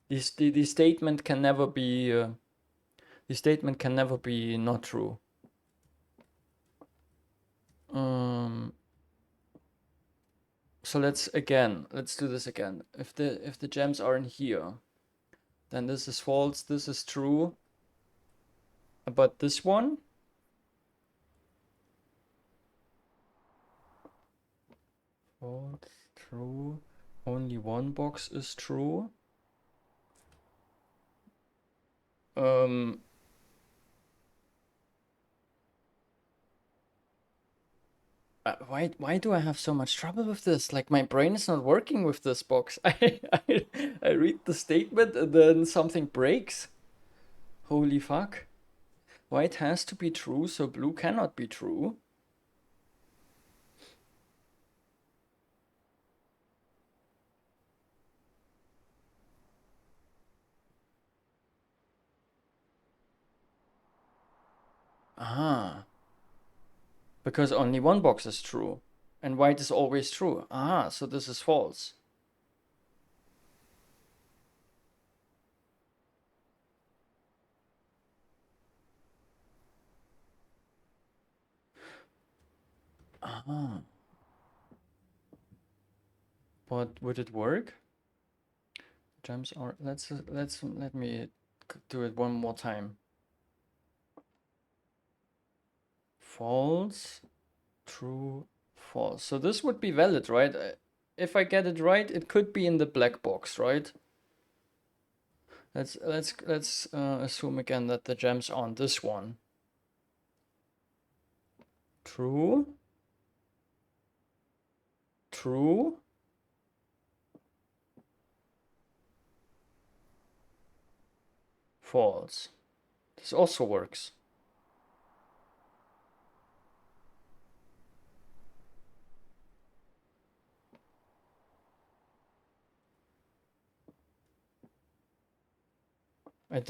Speaker 1: The statement can never be... the statement can never be not true. So let's do this again. If the gems are in here, then this is false, this is true. But this one? False, true. Only one box is true. Um, why do I have so much trouble with this? Like my brain is not working with this box. I read the statement and then something breaks. Holy fuck. White has to be true, so blue cannot be true. Ah. Because only one box is true. And white is always true. Ah, so this is false. Ah. But would it work? Gems are let me do it one more time. False, true, false. So this would be valid, right? If I get it right, it could be in the black box, right? Let's assume again that the gems are on this one. True, true, false. This also works.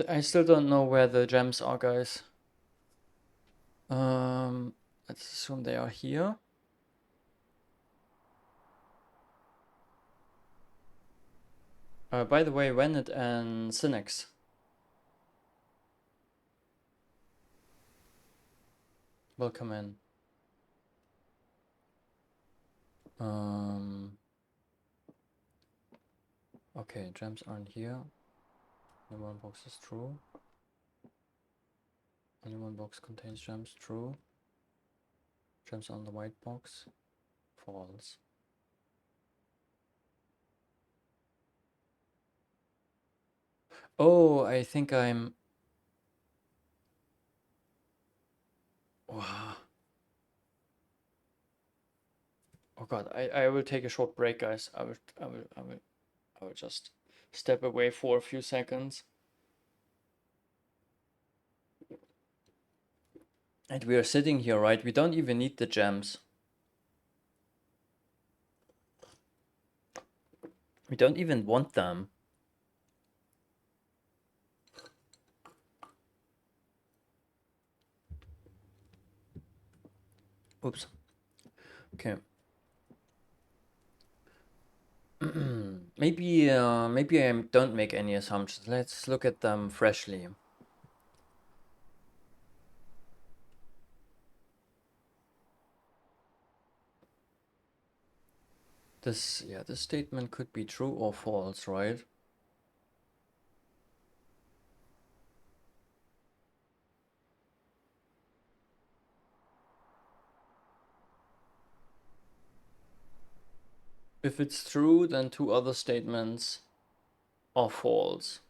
Speaker 1: I still don't know where the gems are, guys. Let's assume they are here. By the way, Venet and Synex. Welcome in. Okay, gems aren't here. Only one box is true. Only one box contains gems, true. Gems on the white box, false. Oh, I think I'm... Wow. Oh god, I will take a short break, guys. I will just step away for a few seconds. And we are sitting here, right? We don't even need the gems. We don't even want them. Oops. Okay. Maybe I don't make any assumptions. Let's look at them freshly. This statement could be true or false, right? If it's true, then two other statements are false.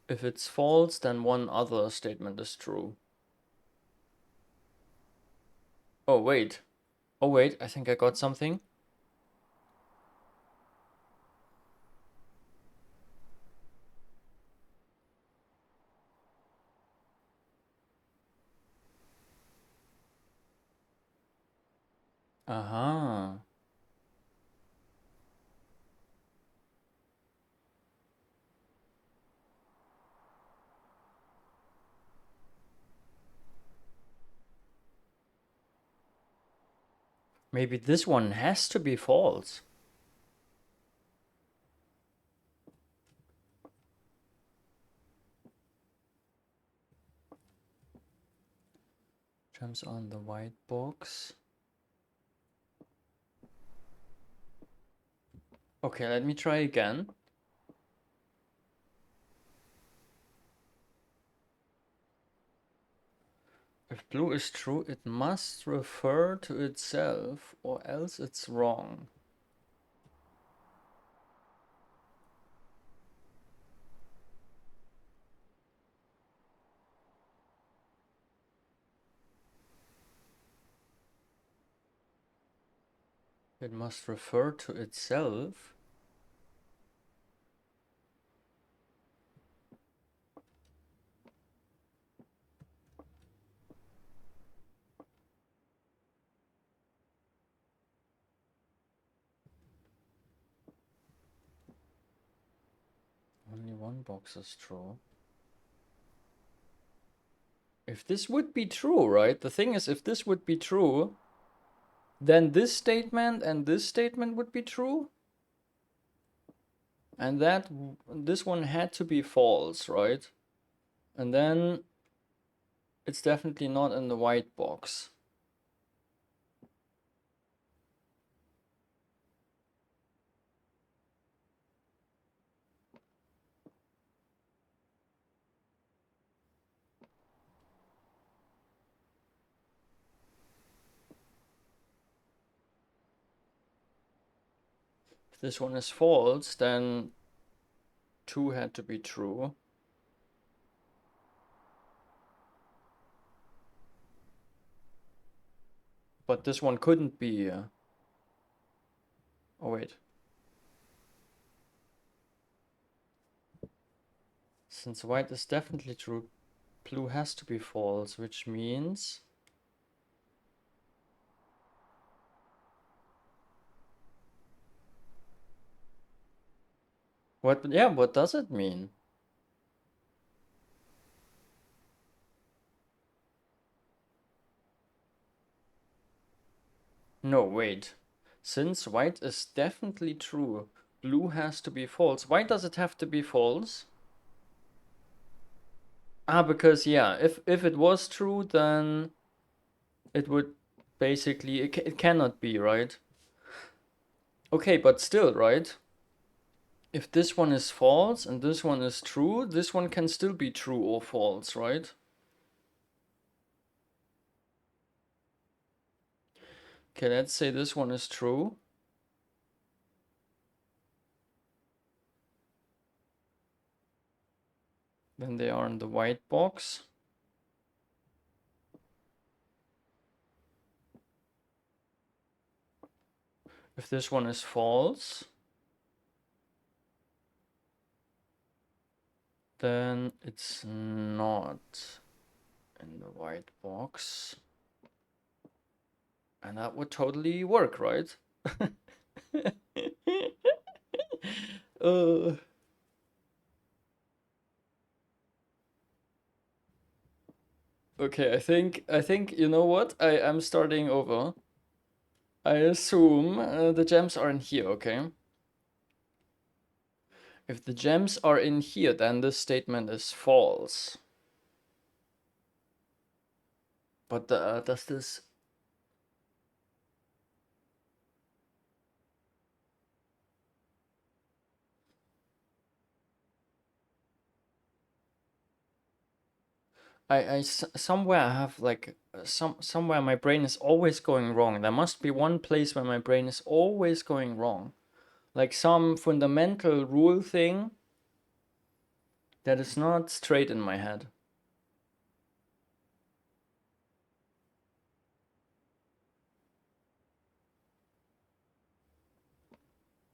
Speaker 1: If it's false, then one other statement is true. Oh wait, I think I got something. Aha. Maybe this one has to be false. Gems on the white box. Okay, let me try again. If blue is true, it must refer to itself or else it's wrong. It must refer to itself. Only one box is true. If this would be true, right? The thing is, if this would be true, then this statement and this statement would be true. And this one had to be false, right? And then it's definitely not in the white box. If this one is false, then 2 had to be true. But this one couldn't be. Oh, wait. Since white is definitely true, blue has to be false, which means... What? Yeah, what does it mean? No, wait. Since white is definitely true, blue has to be false. Why does it have to be false? Ah, because yeah, if it was true, then it would basically, it cannot be, right? Okay, but still, right? If this one is false and this one is true, this one can still be true or false, right? Okay, let's say this one is true. Then they are in the white box. If this one is false, then it's not in the white box. And that would totally work, right? uh, okay, I think you know what? I'm starting over. I assume the gems are in here, okay? If the gems are in here, then this statement is false. But does this... somewhere I have like somewhere my brain is always going wrong. There must be one place where my brain is always going wrong. Like some fundamental rule thing that is not straight in my head.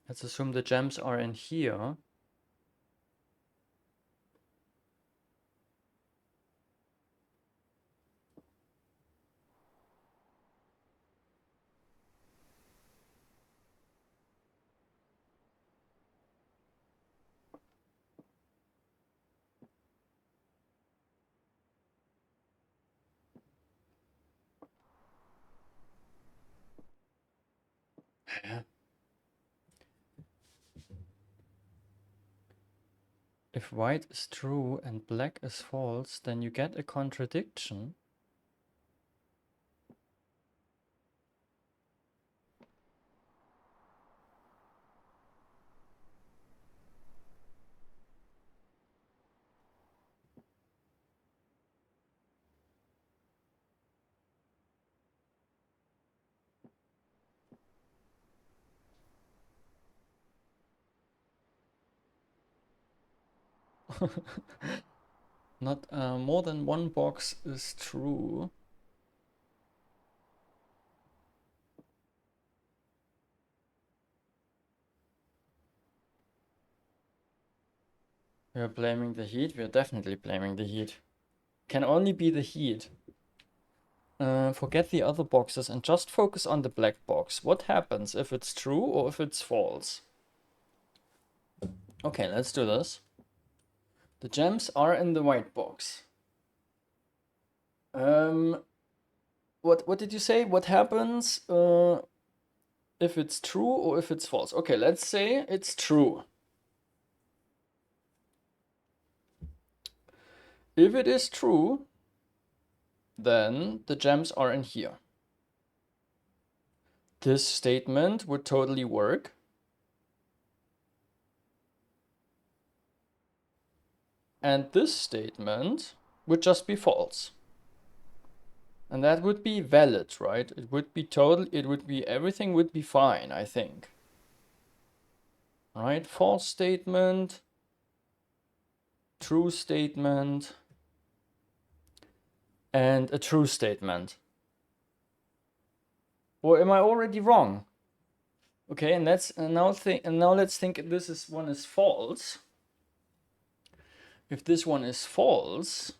Speaker 1: Let's assume the gems are in here. If white is true and black is false, then you get a contradiction. Not more than one box is true. We are blaming the heat. We are definitely blaming the heat. Can only be the heat. Forget the other boxes and just focus on the black box. What happens if it's true or if it's false? Okay, let's do this. The gems are in the white box. What did you say? What happens if it's true or if it's false? Okay, let's say it's true. If it is true, then the gems are in here. This statement would totally work. And this statement would just be false. And that would be valid, right? It would be everything would be fine, I think. Right? False statement, true statement, and a true statement. Or am I already wrong? Okay, and now let's think this one is false. If this one is false,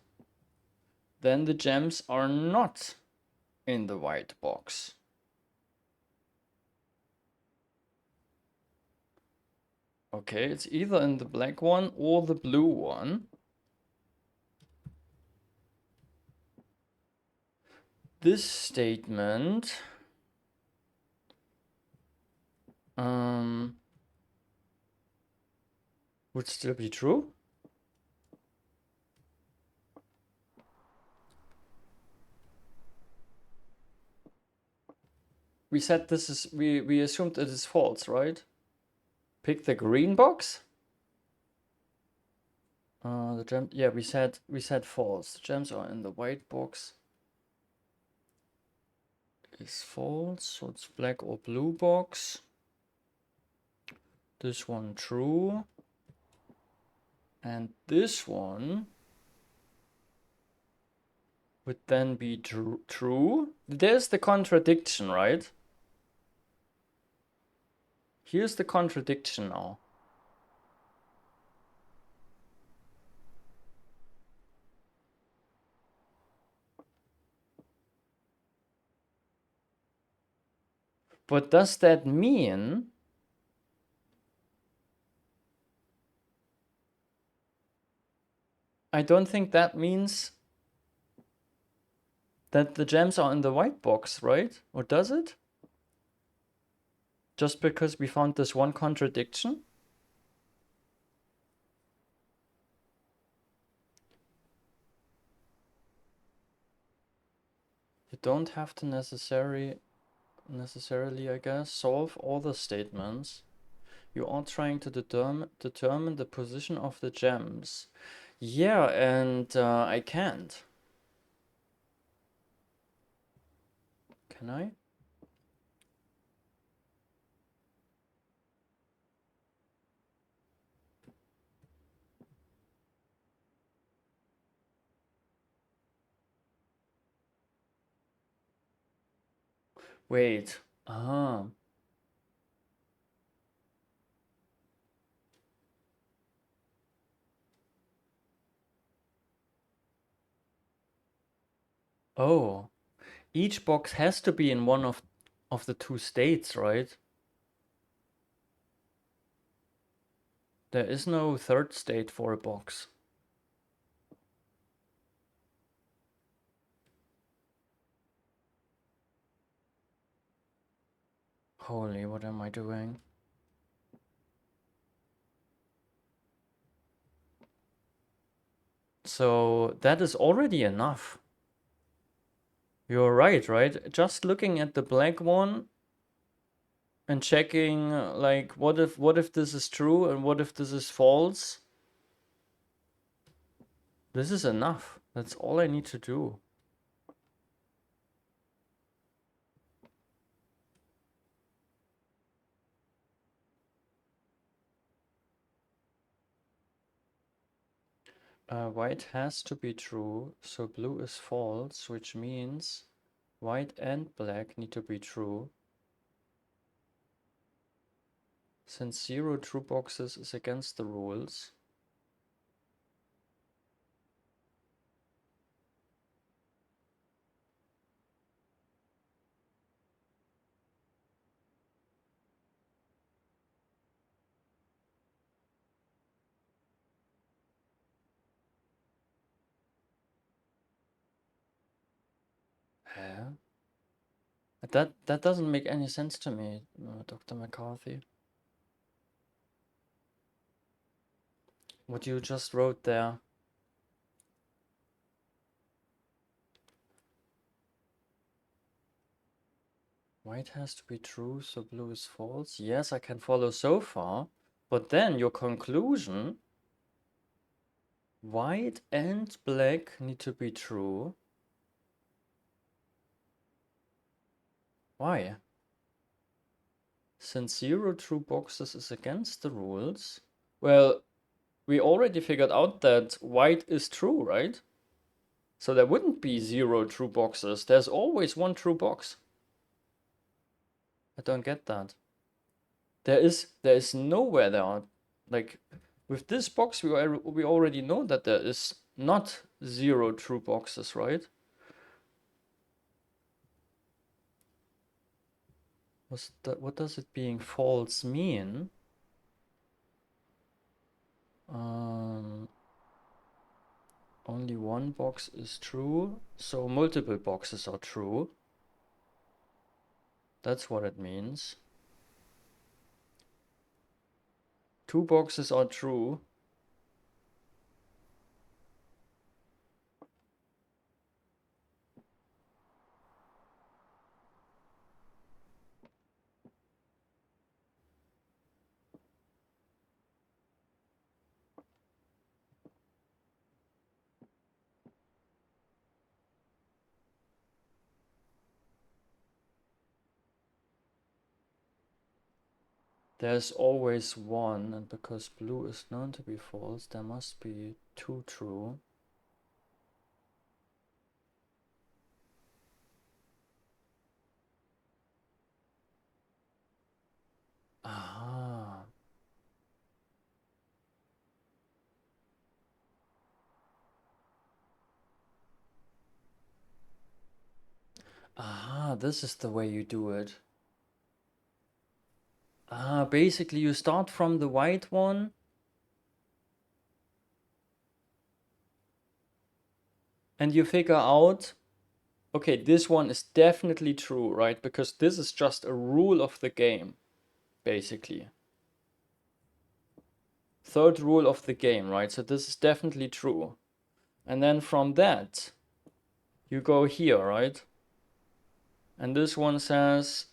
Speaker 1: then the gems are not in the white box. Okay, it's either in the black one or the blue one. This statement would still be true. We said this is, we assumed it is false, right? Pick the green box. The gem, yeah, we said false. The gems are in the white box. Is false, so it's black or blue box. This one true. And this one would then be true. There's the contradiction, right? Here's the contradiction now. But does that mean I don't think that means that the gems are in the white box, right? Or does it? Just because we found this one contradiction? You don't have to necessarily, I guess, solve all the statements. You are trying to determine the position of the gems. Yeah, and I can't. Can I? Wait. Ah. Oh. Each box has to be in one of the two states, right? There is no third state for a box. Holy, what am I doing? So that is already enough. You're right? Just looking at the black one and checking like what if this is true and what if this is false? This is enough. That's all I need to do. White has to be true, so blue is false, which means white and black need to be true. Since 0 true boxes is against the rules. Hä? That doesn't make any sense to me, Dr. McCarthy. What you just wrote there. White has to be true, so blue is false. Yes, I can follow so far. But then your conclusion, white and black need to be true. Why? Since 0 true boxes is against the rules. Well, we already figured out that white is true, right? So there wouldn't be 0 true boxes. There's always one true box. I don't get that. There is nowhere there are, like, with this box we already know that there is not 0 true boxes, right? What does it being false mean? Only one box is true, so multiple boxes are true. That's what it means. 2 boxes are true. There's always one, and because blue is known to be false, there must be 2 true. Ah. Ah, this is the way you do it. Ah, basically you start from the white one. And you figure out, okay, this one is definitely true, right? Because this is just a rule of the game, basically. Third rule of the game, right? So this is definitely true. And then from that, you go here, right? And this one says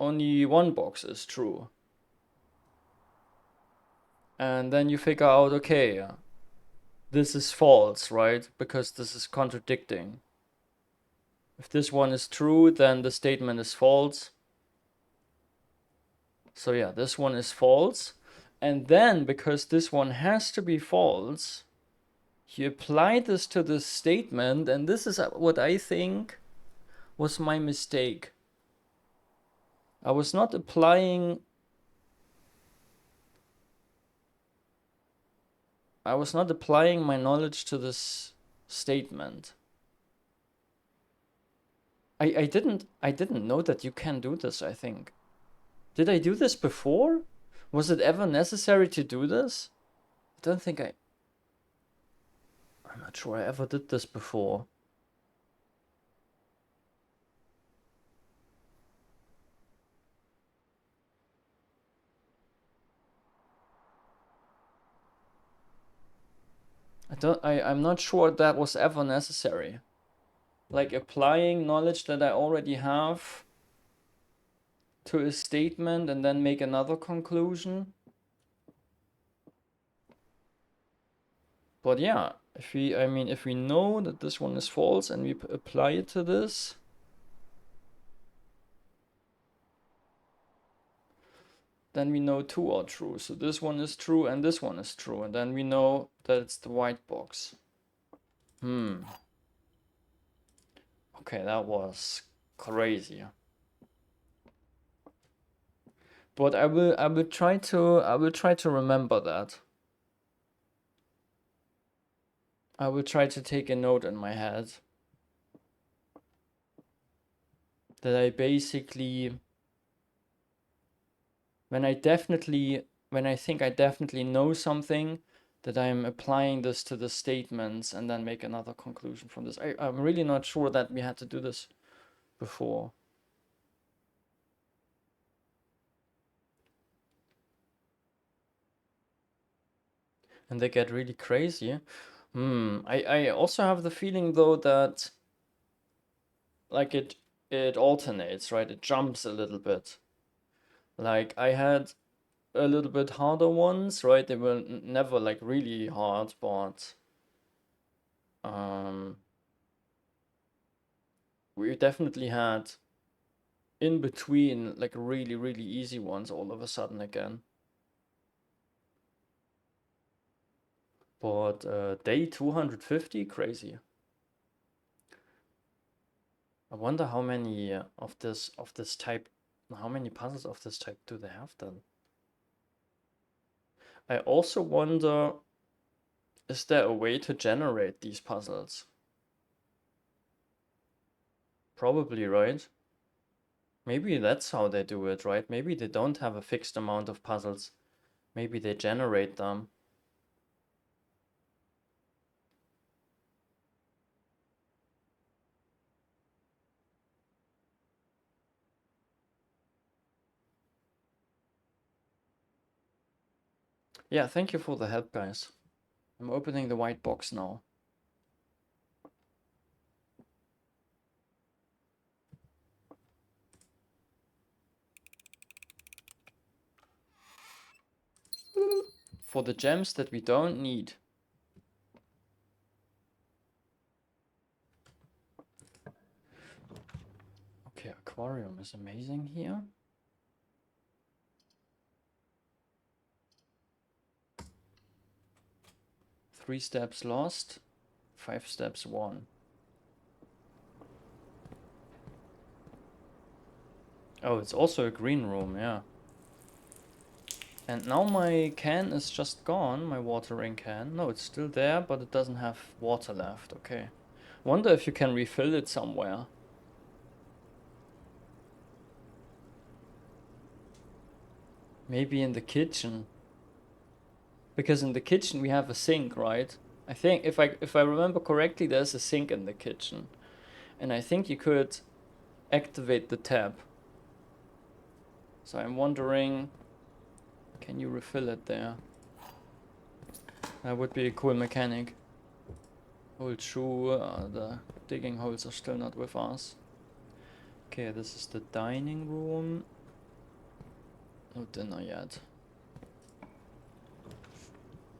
Speaker 1: only one box is true. And then you figure out, okay, this is false, right? Because this is contradicting. If this one is true, then the statement is false. So yeah, this one is false. And then, because this one has to be false, you apply this to this statement, and this is what I think was my mistake. I was not applying my knowledge to this statement. I didn't know that you can do this, I think. Did I do this before? Was it ever necessary to do this? I don't think I'm not sure I ever did this before. I'm not sure that was ever necessary. Like applying knowledge that I already have to a statement and then make another conclusion. But yeah, if we know that this one is false and we apply it to this, . then we know two are true. So this one is true and this one is true. And then we know that it's the white box. Okay, that was crazy. But I will try to remember that. I will try to take a note in my head that I basically, when I think I definitely know something, that I'm applying this to the statements and then make another conclusion from this. I'm really not sure that we had to do this before. And they get really crazy. I also have the feeling though that like it alternates, right? It jumps a little bit. Like I had a little bit harder ones, right? They were never like really hard, but we definitely had in between like really, really easy ones all of a sudden again. But day 250, crazy. I wonder how many of this type, how many puzzles of this type do they have then? I also wonder, is there a way to generate these puzzles? Probably, right? Maybe that's how they do it, right? Maybe they don't have a fixed amount of puzzles. Maybe they generate them. Yeah, thank you for the help, guys. I'm opening the white box now. For the gems that we don't need. Okay, aquarium is amazing here. 3 steps lost, 5 steps won. Oh, it's also a green room, yeah. And now my can is just gone, my watering can. No, it's still there, but it doesn't have water left. Okay. Wonder if you can refill it somewhere. Maybe in the kitchen. Because in the kitchen we have a sink, right? I think if I remember correctly, there's a sink in the kitchen. And I think you could activate the tap. So I'm wondering, can you refill it there? That would be a cool mechanic. Old shoe, the digging holes are still not with us. Okay, this is the dining room. No dinner yet.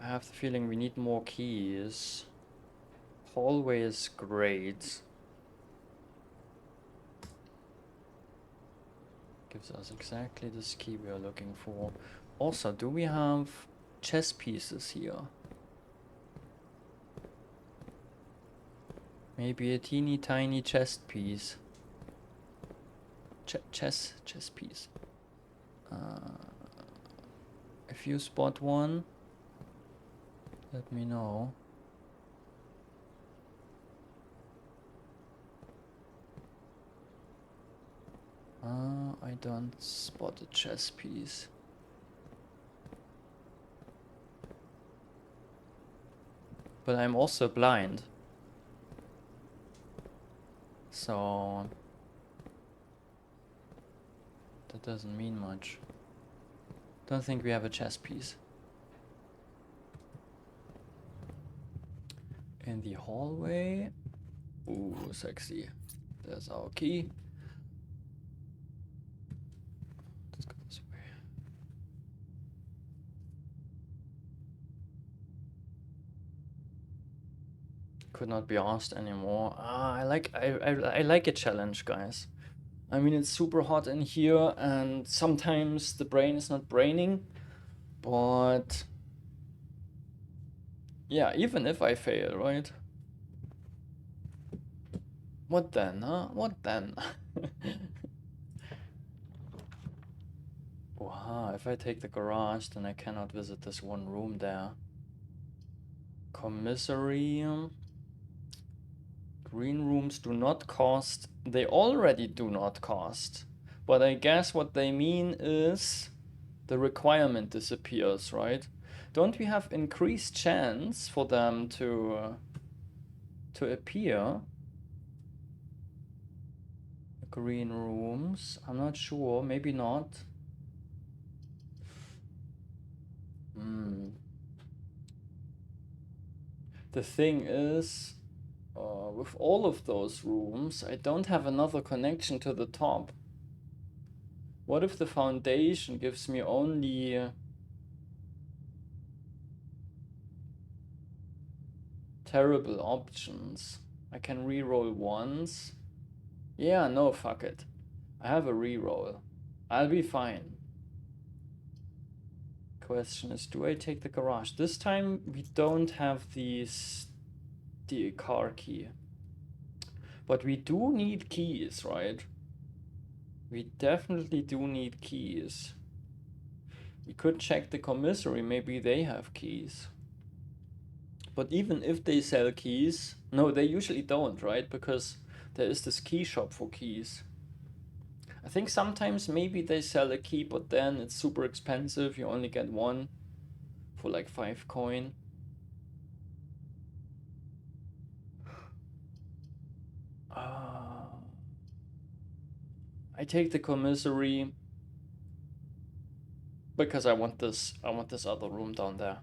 Speaker 1: I have the feeling we need more keys. Hallway is great. Gives us exactly this key we are looking for. Also, do we have chess pieces here? Maybe a teeny tiny chess piece. Chess piece. If you spot one, let me know. I don't spot a chess piece. But I'm also blind. So that doesn't mean much. Don't think we have a chess piece. In the hallway. Ooh, sexy. There's our key. Let's go this way. Could not be asked anymore. I like a challenge, guys. I mean, it's super hot in here, and sometimes the brain is not braining, but yeah, even if I fail, right? What then, huh? What then? Wow, if I take the garage, then I cannot visit this one room there. Commissary. Green rooms do not cost. They already do not cost. But I guess what they mean is the requirement disappears, right? Don't we have increased chance for them to appear? Green rooms. I'm not sure. Maybe not. Hmm. The thing is, with all of those rooms, I don't have another connection to the top. What if the foundation gives me only terrible options? I can reroll once. Yeah, no, fuck it. I have a reroll. I'll be fine. Question is, do I take the garage? This time we don't have the car key. But we do need keys, right? We definitely do need keys. We could check the commissary, maybe they have keys. But even if they sell keys, no, they usually don't, right? Because there is this key shop for keys. I think sometimes maybe they sell a key, but then it's super expensive. You only get one for like 5 coin. I take the commissary because I want this other room down there.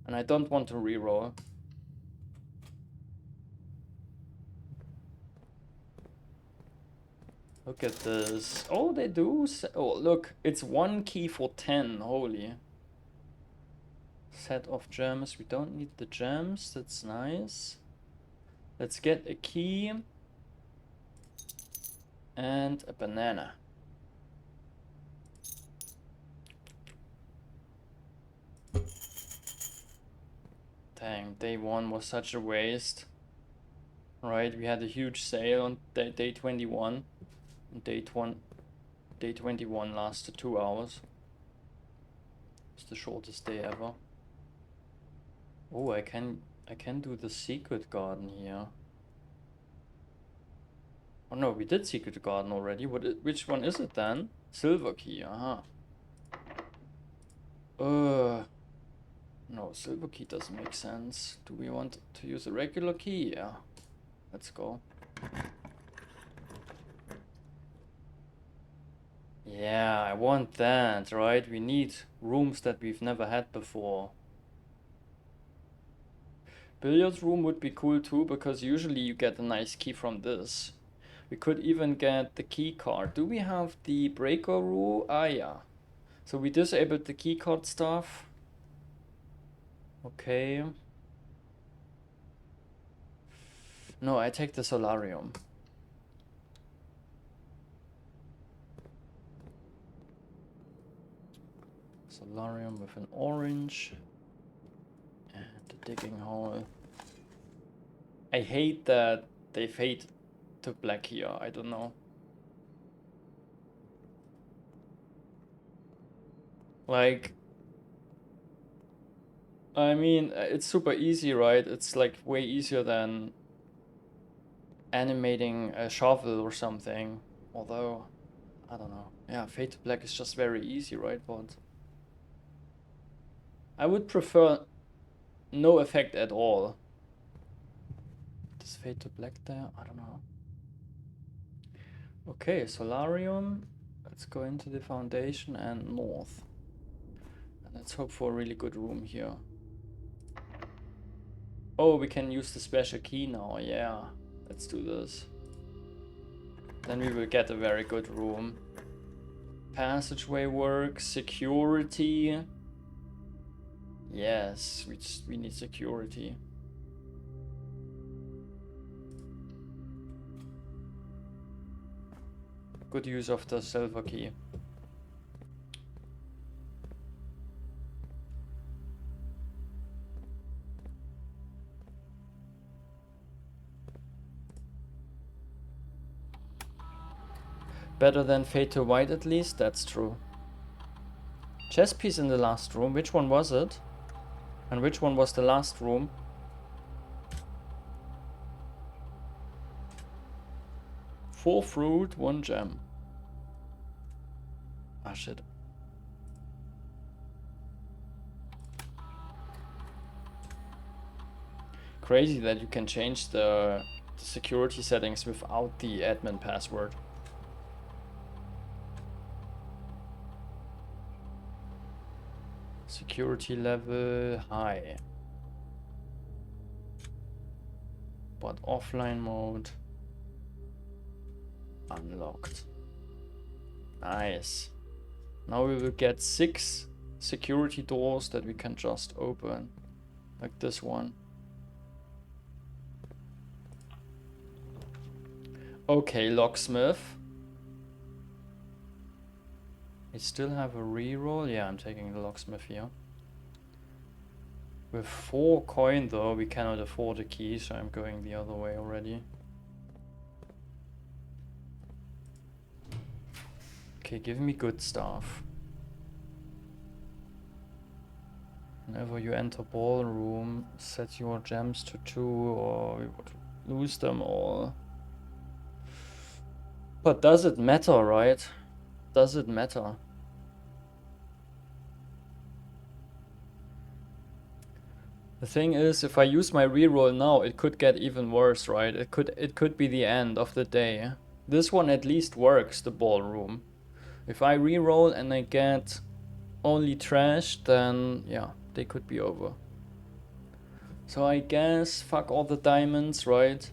Speaker 1: And I don't want to reroll. Look at this. Oh, they do. Oh, look, it's 1 key for 10. Holy. Set of gems. We don't need the gems. That's nice. Let's get a key and a banana. Dang, day 1 was such a waste. Right, we had a huge sale on day 21. And day 21 lasted 2 hours. It's the shortest day ever. Oh, I can do the secret garden here. Oh no, we did secret garden already. Which one is it then? Silver key, aha. No, silver key doesn't make sense. Do we want to use a regular key? Yeah. Let's go. Yeah, I want that, right? We need rooms that we've never had before. Billiards room would be cool too, because usually you get a nice key from this. We could even get the key card. Do we have the breaker rule? Ah, yeah. So we disabled the key card stuff. Okay. No, I take the solarium. Solarium with an orange. And the digging hole. I hate that they fade to black here. I don't know. Like, I mean, it's super easy, right? It's like way easier than animating a shovel or something. Although, I don't know. Yeah, fade to black is just very easy, right? But I would prefer no effect at all. Does fade to black there? I don't know. Okay, solarium. Let's go into the foundation and north. And let's hope for a really good room here. Oh, we can use the special key now. Yeah, let's do this. Then we will get a very good room. Passageway works. Security. Yes, we need security. Good use of the silver key. Better than fade to white at least, that's true. Chess piece in the last room, which one was it? And which one was the last room? Four fruit, one gem. Ah shit. Crazy that you can change the security settings without the admin password. Security level high. But offline mode unlocked. Nice. Now we will get 6 security doors that we can just open. Like this one. Okay, locksmith. We still have a reroll. Yeah, I'm taking the locksmith here. With 4 coin though, we cannot afford a key, so I'm going the other way already. Okay, give me good stuff. Whenever you enter ballroom, set your gems to 2 or we would lose them all. But does it matter, right? Does it matter? The thing is, if I use my reroll now, it could get even worse, right? It could be the end of the day. This one at least works, the ballroom. If I reroll and I get only trash, then yeah, they could be over. So I guess fuck all the diamonds, right?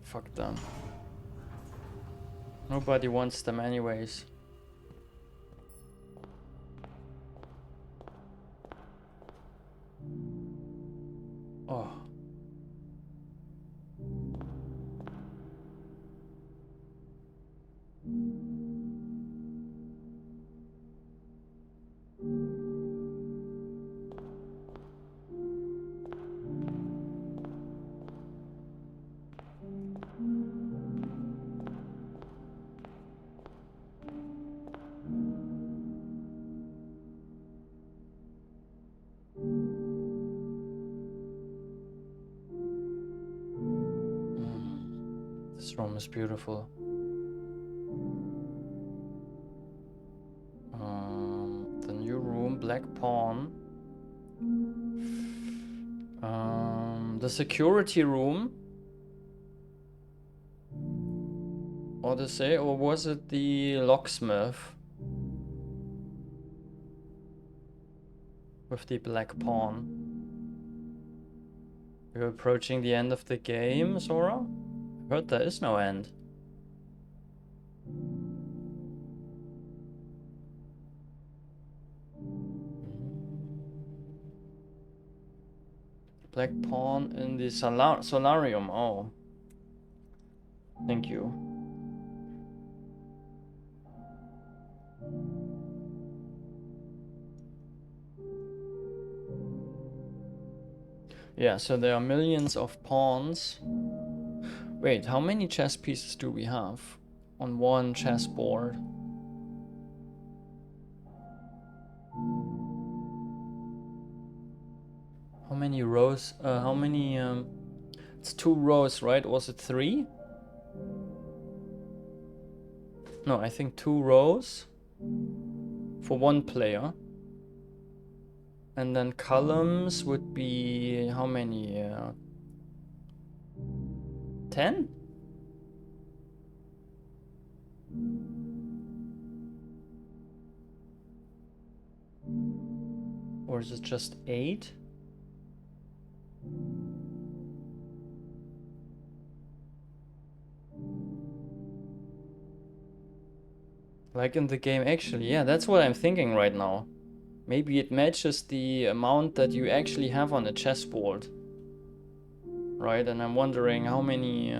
Speaker 1: Fuck them. Nobody wants them anyways. Oh. This room is beautiful. The new room, black pawn. The security room. What to say? Or was it the locksmith? With the black pawn. We're approaching the end of the game, Sora? I heard there is no end. Black pawn in the solarium. Oh. Thank you. Yeah, so there are millions of pawns. Wait, how many chess pieces do we have on one chessboard? How many rows? How many? It's 2 rows, right? Was it 3? No, I think 2 rows for 1 player. And then columns would be how many? 10? Or is it just 8? Like in the game, actually, yeah, that's what I'm thinking right now. Maybe it matches the amount that you actually have on a chessboard. Right, and I'm wondering how many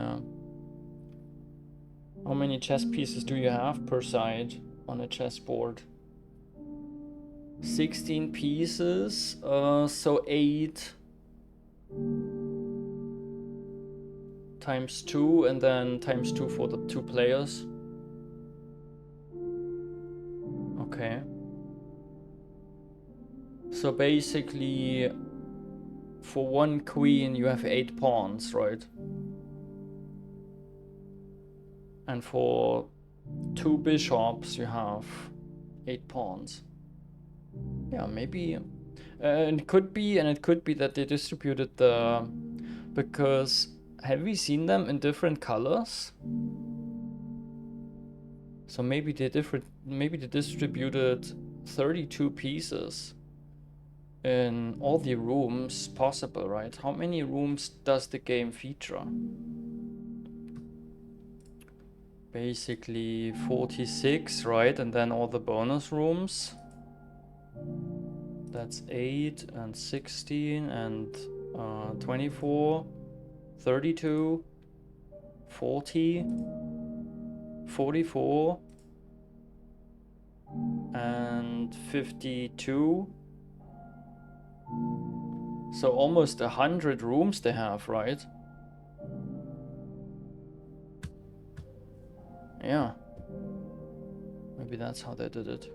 Speaker 1: How many chess pieces do you have per side on a chessboard? 16 pieces, so 8 times 2, and then times 2 for the 2 players. Okay. So basically, for one queen you have 8 pawns, right? And for 2 bishops you have 8 pawns. Yeah, maybe. And it could be that they distributed the... Because have we seen them in different colors? So maybe they distributed 32 pieces in all the rooms possible, right? How many rooms does the game feature? Basically 46, right? And then all the bonus rooms. That's 8 and 16 and 24, 32, 40, 44, and 52. So almost 100 rooms they have, right? Yeah. Maybe that's how they did it.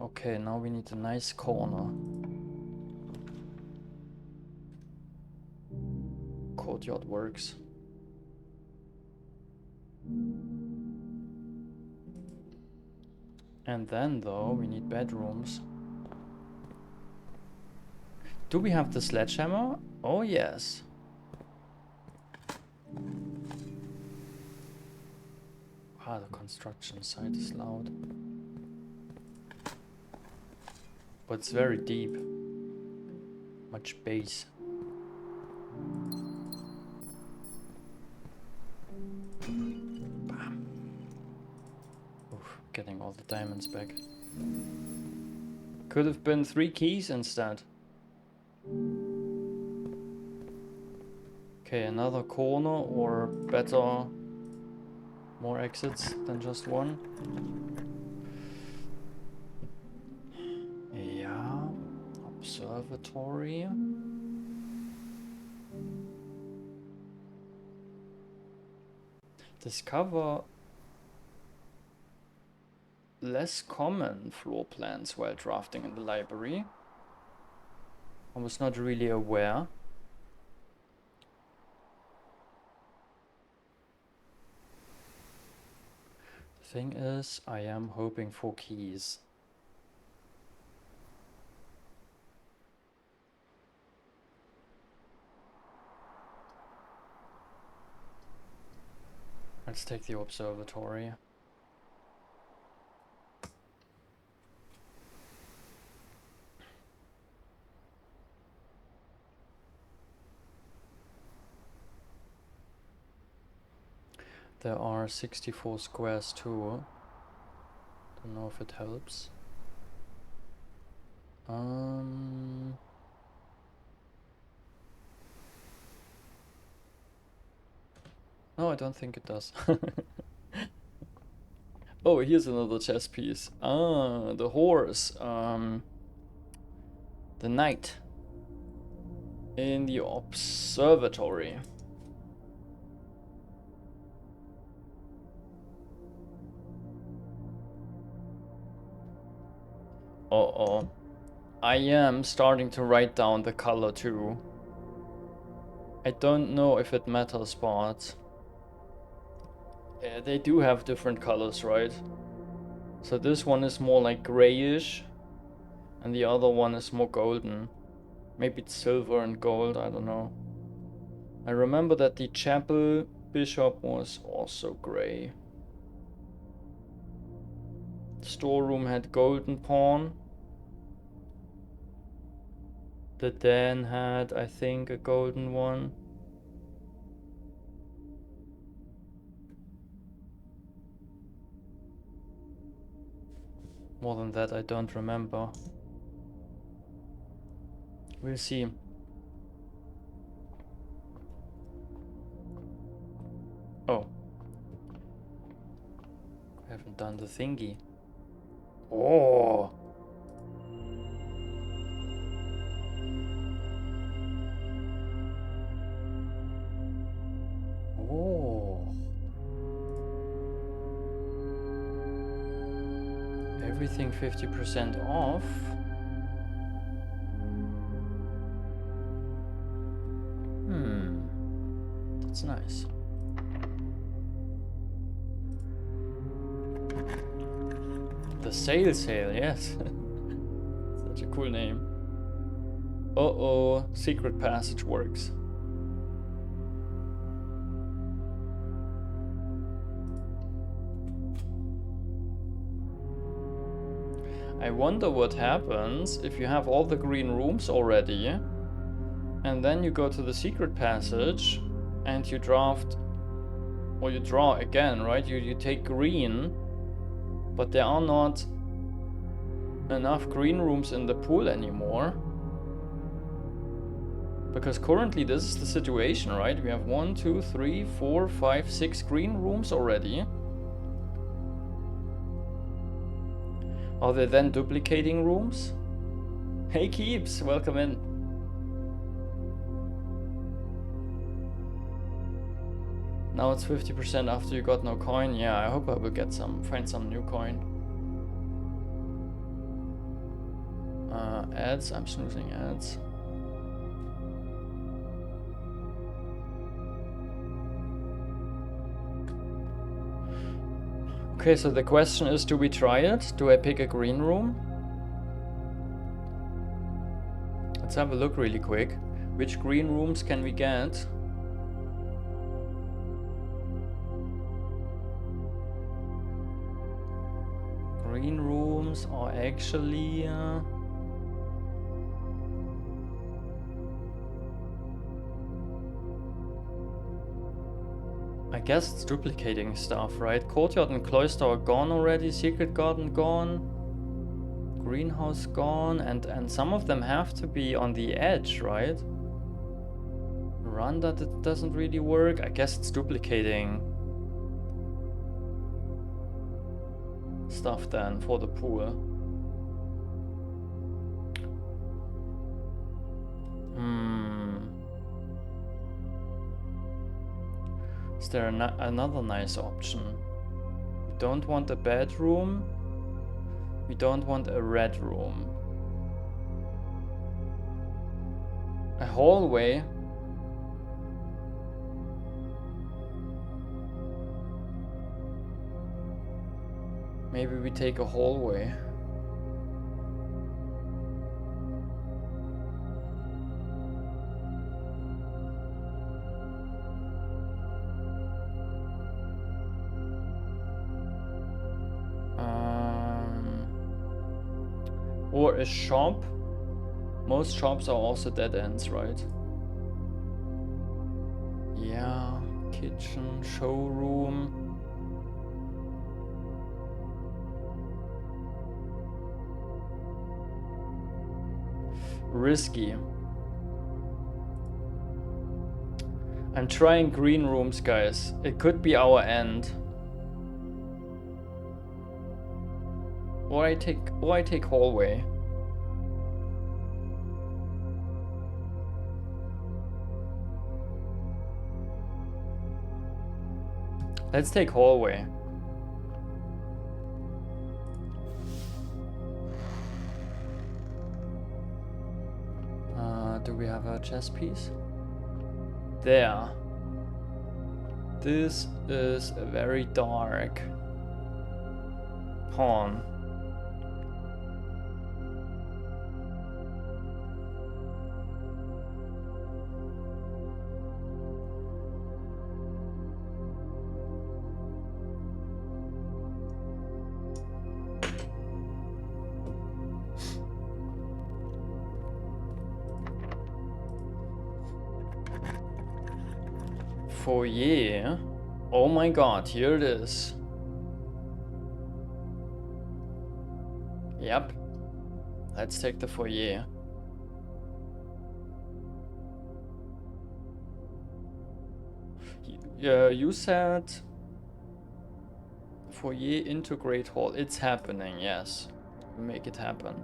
Speaker 1: Okay, now we need a nice corner. Courtyard works. And then, though, we need bedrooms. Do we have the sledgehammer? Oh, yes. Ah, the construction site is loud. But it's very deep. Much bass. Bam. Oof, getting all the diamonds back. Could have been 3 keys instead. Okay, another corner, or better, more exits than just one. Yeah, observatory. Discover less common floor plans while drafting in the library. I was not really aware. The thing is, I am hoping for keys. Let's take the observatory. There are 64 squares too. Don't know if it helps. No, I don't think it does. Oh, here's another chess piece. Ah, the horse. The knight. In the observatory. Uh-oh. I am starting to write down the color too. I don't know if it matters, but... they do have different colors, right? So this one is more like grayish, and the other one is more golden. Maybe it's silver and gold, I don't know. I remember that the chapel bishop was also gray. Storeroom had golden pawn. The den had, I think, a golden one. More than that, I don't remember. We'll see. on the thingy. Oh. Oh. Everything 50% off. That's nice. The sale, yes. Such a cool name. Uh-oh, secret passage works. I wonder what happens if you have all the green rooms already, and then you go to the secret passage, and you draft, or you draw again, right? You take green, but there are not enough green rooms in the pool anymore. Because currently this is the situation, right? We have 1, 2, 3, 4, 5, 6 green rooms already. Are they then duplicating rooms? Hey Keeps, welcome in. Now it's 50% after you got no coin. Yeah, I hope I will get find some new coin. Ads, I'm snoozing ads. Okay, so the question is, do we try it? Do I pick a green room? Let's have a look really quick. Which green rooms can we get? Green rooms are actually... I guess it's duplicating stuff, right? Courtyard and Cloister are gone already, Secret Garden gone, Greenhouse gone, and some of them have to be on the edge, right? Veranda that doesn't really work. I guess it's duplicating stuff then for the pool. Is there another nice option? We don't want a bedroom. We don't want a red room. A hallway. Maybe we take a hallway. Or a shop. Most shops are also dead ends, right? Yeah, kitchen, showroom. Risky. I'm trying green rooms, guys. It could be our end. Or I take hallway. Let's take hallway. Do we have a chess piece? There. This is a very dark pawn. Foyer. Oh my god, here it is. Yep. Let's take the foyer. You said foyer into Great Hall. It's happening, yes. We make it happen.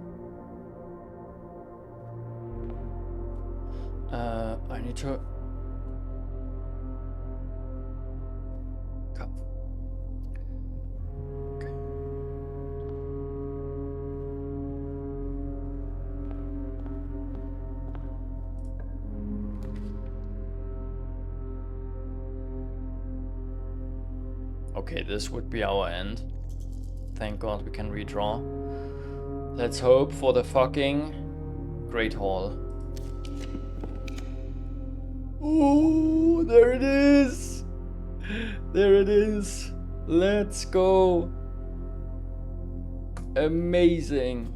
Speaker 1: I need to... Come. Okay. Okay, this would be our end. Thank God we can redraw. Let's hope for the fucking Great Hall. Oh, there it is! There it is! Let's go! Amazing!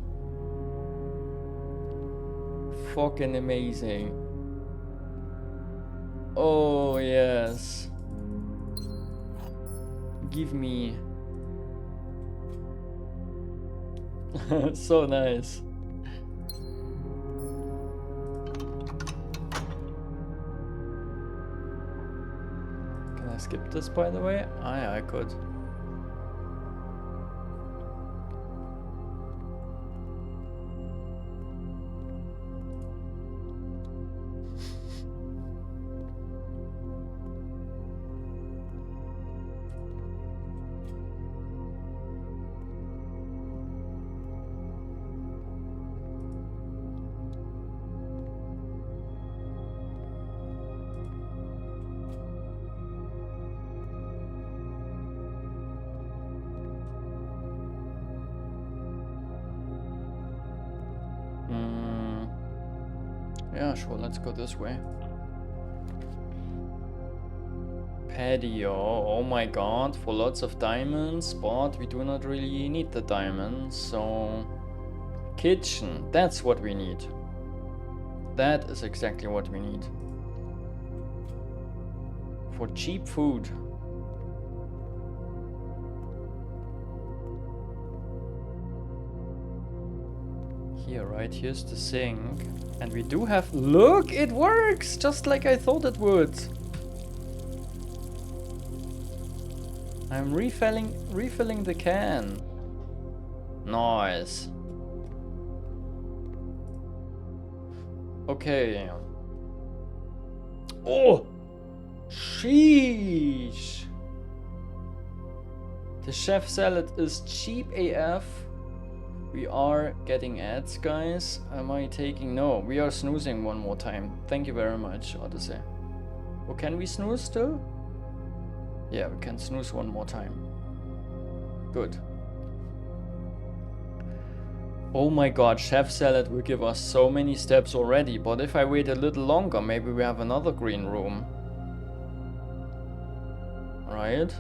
Speaker 1: Fucking amazing! Oh, yes! Give me... So nice! Can I skip this, by the way? Ah, yeah, I could. Yeah, sure, let's go this way. Patio, oh my god, for lots of diamonds, but we do not really need the diamonds, so... Kitchen, that's what we need. That is exactly what we need. For cheap food. Here, right, here's the sink. And we do have... Look, it works! Just like I thought it would. I'm refilling the can. Nice. Okay. Oh! Sheesh! The chef salad is cheap AF. We are getting ads, guys. Am I taking... No, we are snoozing one more time. Thank you very much, Odyssey. Oh, can we snooze still? Yeah, we can snooze one more time. Good. Oh my god, chef salad will give us so many steps already, but if I wait a little longer, maybe we have another green room. Right?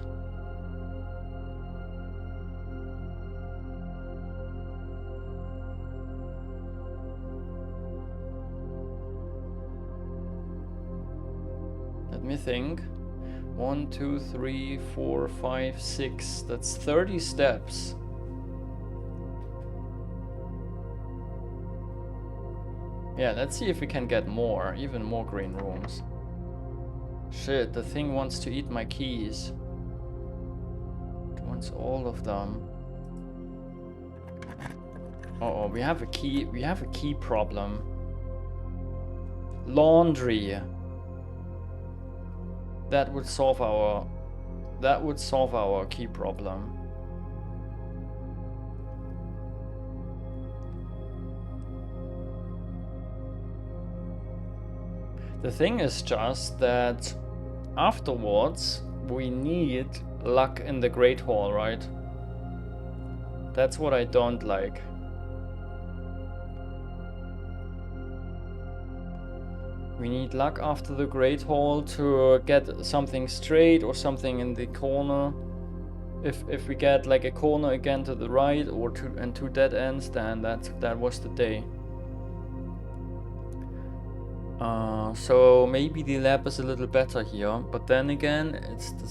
Speaker 1: Let me think. 1, 2, 3, 4, 5, 6. That's 30 steps. Yeah, let's see if we can get more, even more green rooms. Shit, the thing wants to eat my keys. It wants all of them. Uh-oh, we have a key problem. Laundry. That would solve our key problem. The thing is just that afterwards we need luck in the Great Hall, right? That's what I don't like. We need luck after the Great Hall to get something straight or something in the corner. If we get like a corner again to the right or two dead ends, then that was the day. So maybe the lab is a little better here, but then again, it's the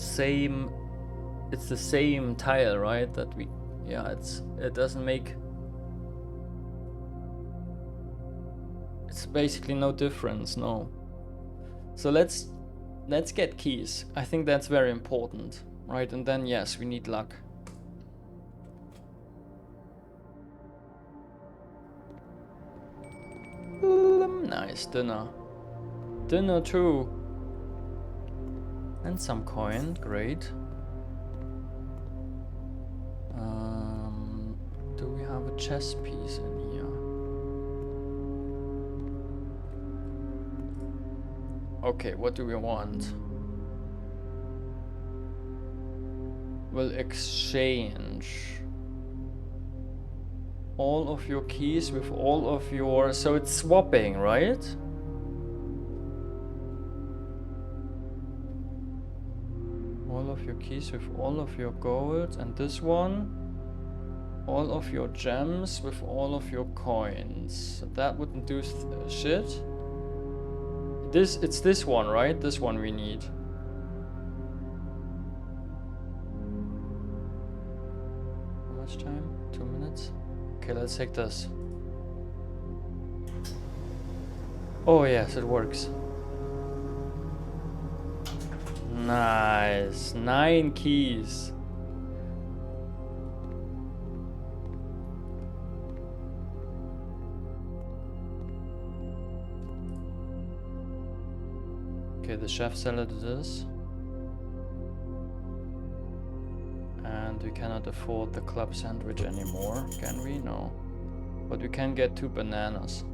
Speaker 1: same tile, right? That we, yeah, it doesn't make. It's basically no difference, no. So let's get keys. I think that's very important, right? And then yes, we need luck. Nice, dinner. Dinner too. And some coin, great. Do we have a chess piece in here? Okay, what do we want? We'll exchange all of your keys with all of your... So it's swapping, right? All of your keys with all of your gold, and this one, all of your gems with all of your coins. So that wouldn't do shit. It's this one, right? This one we need. How much time? 2 minutes? Okay, let's take this. Oh yes, it works. Nice. 9 keys. Okay, the chef salad it is. And we cannot afford the club sandwich anymore, can we? No. But we can get 2 bananas.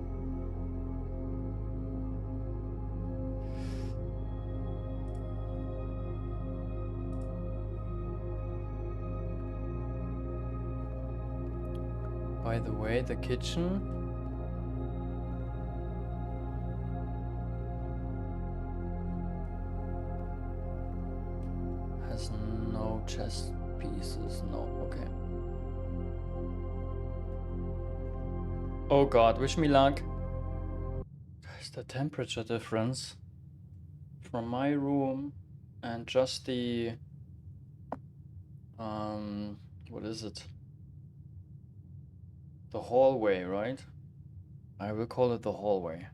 Speaker 1: By the way, the kitchen has no chess pieces. No, okay. Oh god, wish me luck. Guys, the temperature difference from my room and just the what is it? The hallway, right? I will call it the hallway.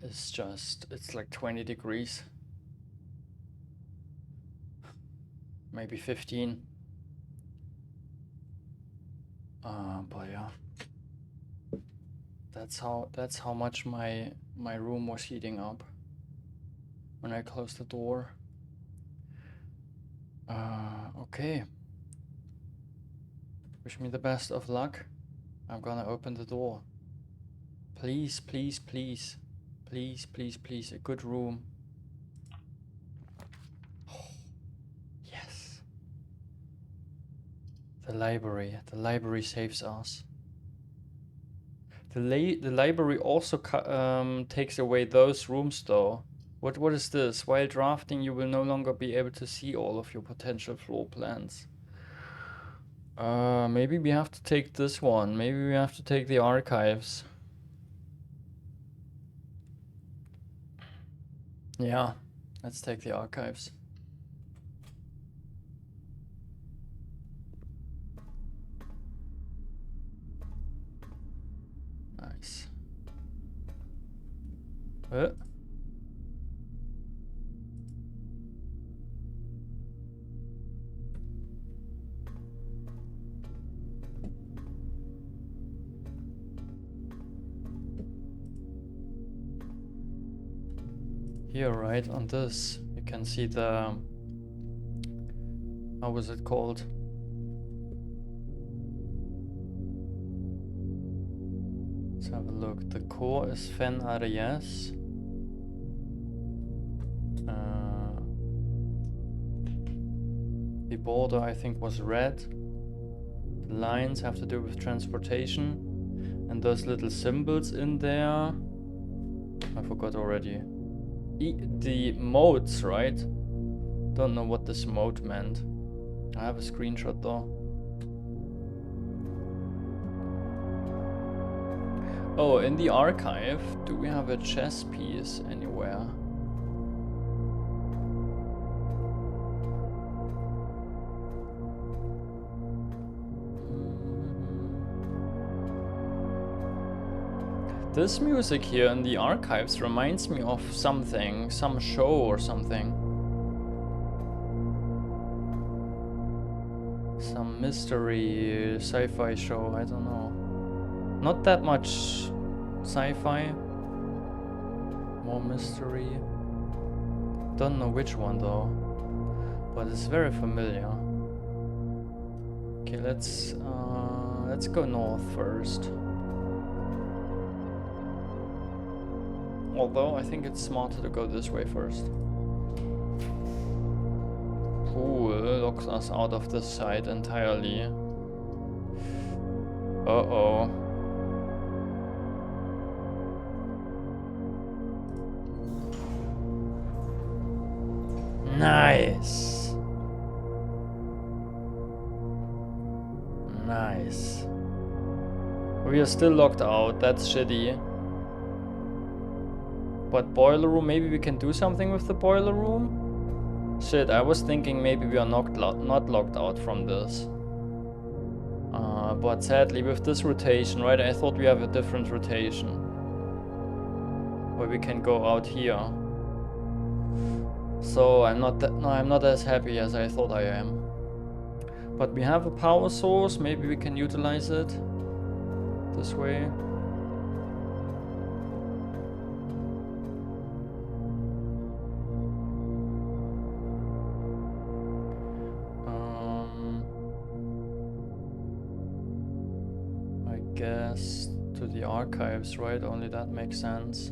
Speaker 1: It's like 20 degrees. Maybe 15. But yeah. That's how much my room was heating up when I closed the door. Okay. Wish me the best of luck. I'm gonna open the door. Please, please, please. Please, please, please. A good room. Oh, yes. The library. The library saves us. The library also takes away those rooms though. What is this? While drafting, you will no longer be able to see all of your potential floor plans. Maybe we have to take this one. Maybe we have to take the archives. Yeah, let's take the archives. Nice. Here, right, on this, you can see the... How was it called? Let's have a look. The core is Fen Aries. The border, I think, was red. The lines have to do with transportation. And those little symbols in there. I forgot already. The modes, right? Don't know what this mode meant. I have a screenshot though. Oh, in the archive, do we have a chess piece anywhere? This music here in the archives reminds me of something, some show or something. Some mystery sci-fi show, I don't know. Not that much sci-fi. More mystery. Don't know which one though, but it's very familiar. Okay, let's go north first. Although I think it's smarter to go this way first. Cool, locks us out of this side entirely. Uh-oh. Nice. Nice. We are still locked out, that's shitty. But boiler room, maybe we can do something with the boiler room? Shit, I was thinking maybe we are not locked out from this. But sadly with this rotation, right, I thought we have a different rotation. Where we can go out here. So I'm not as happy as I thought I am. But we have a power source, maybe we can utilize it this way. I guess to the archives, right? Only that makes sense.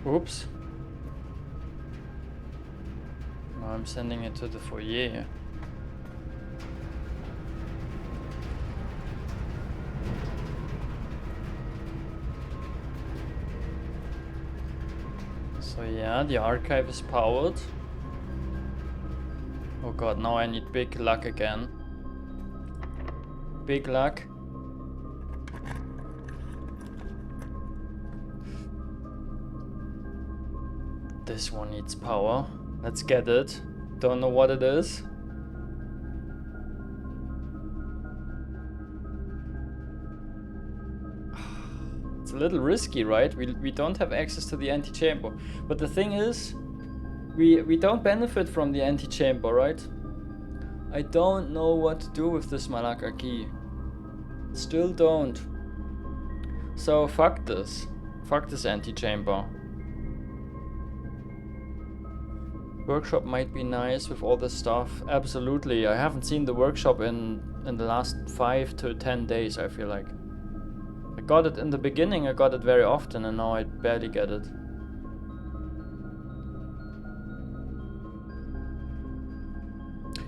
Speaker 1: Oops. Now I'm sending it to the foyer. So yeah, the archive is powered. Oh god, now I need big luck again. Big luck. This one needs power. Let's get it. Don't know what it is. It's a little risky, right? We don't have access to the antechamber. But the thing is, we don't benefit from the antechamber, right? I don't know what to do with this Malacca key. Still don't. So fuck this. Fuck this antechamber. Workshop might be nice with all this stuff. Absolutely. I haven't seen the workshop in the last 5 to 10 days, I feel like. I got it in the beginning, I got it very often, and now I barely get it.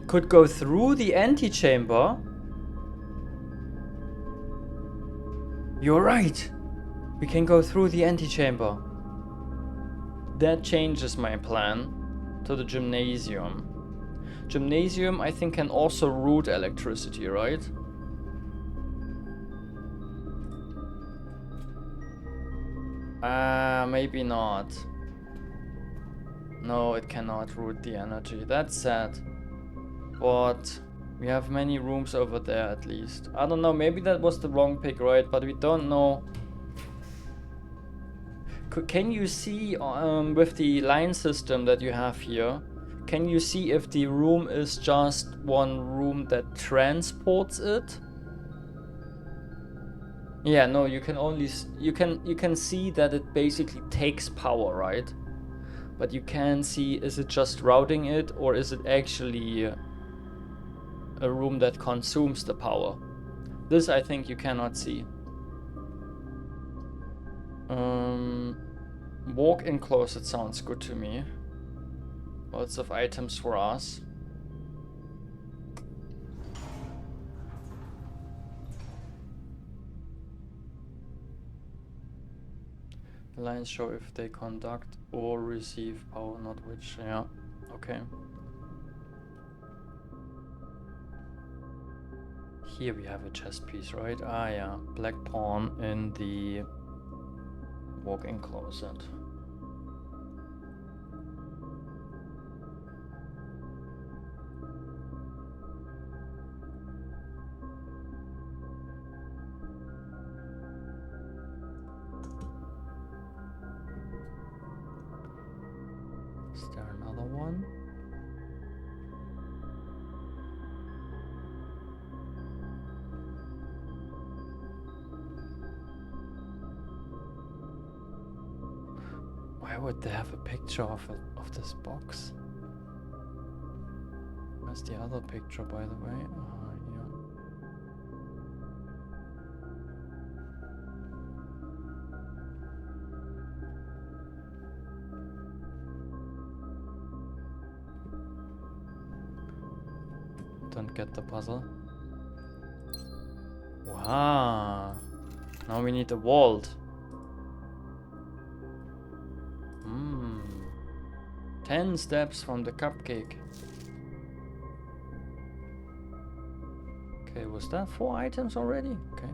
Speaker 1: Could go through the antechamber? You're right! We can go through the antechamber. That changes my plan to the gymnasium. Gymnasium, I think, can also route electricity, right? Maybe not. No, it cannot route the energy. That's sad. But we have many rooms over there at least. I don't know, maybe that was the wrong pick, right? But we don't know. Can you see with the line system that you have here, can you see if the room is just one room that transports it? Yeah, no, you can only you can see that it basically takes power, right? But you can see, is it just routing it, or is it actually a room that consumes the power? This I think you cannot see. Walk-in closet sounds good to me. Lots of items for us. The lines show if they conduct or receive power, not which. Yeah, okay. Here we have a chest piece, right? Ah, yeah. Black pawn in the walk-in closet. one. Why would they have a picture of this box? Where's the other picture, by the way? Here. Don't get the puzzle. Wow. Now we need a vault. 10 steps from the cupcake. Okay, was that 4 items already? Okay.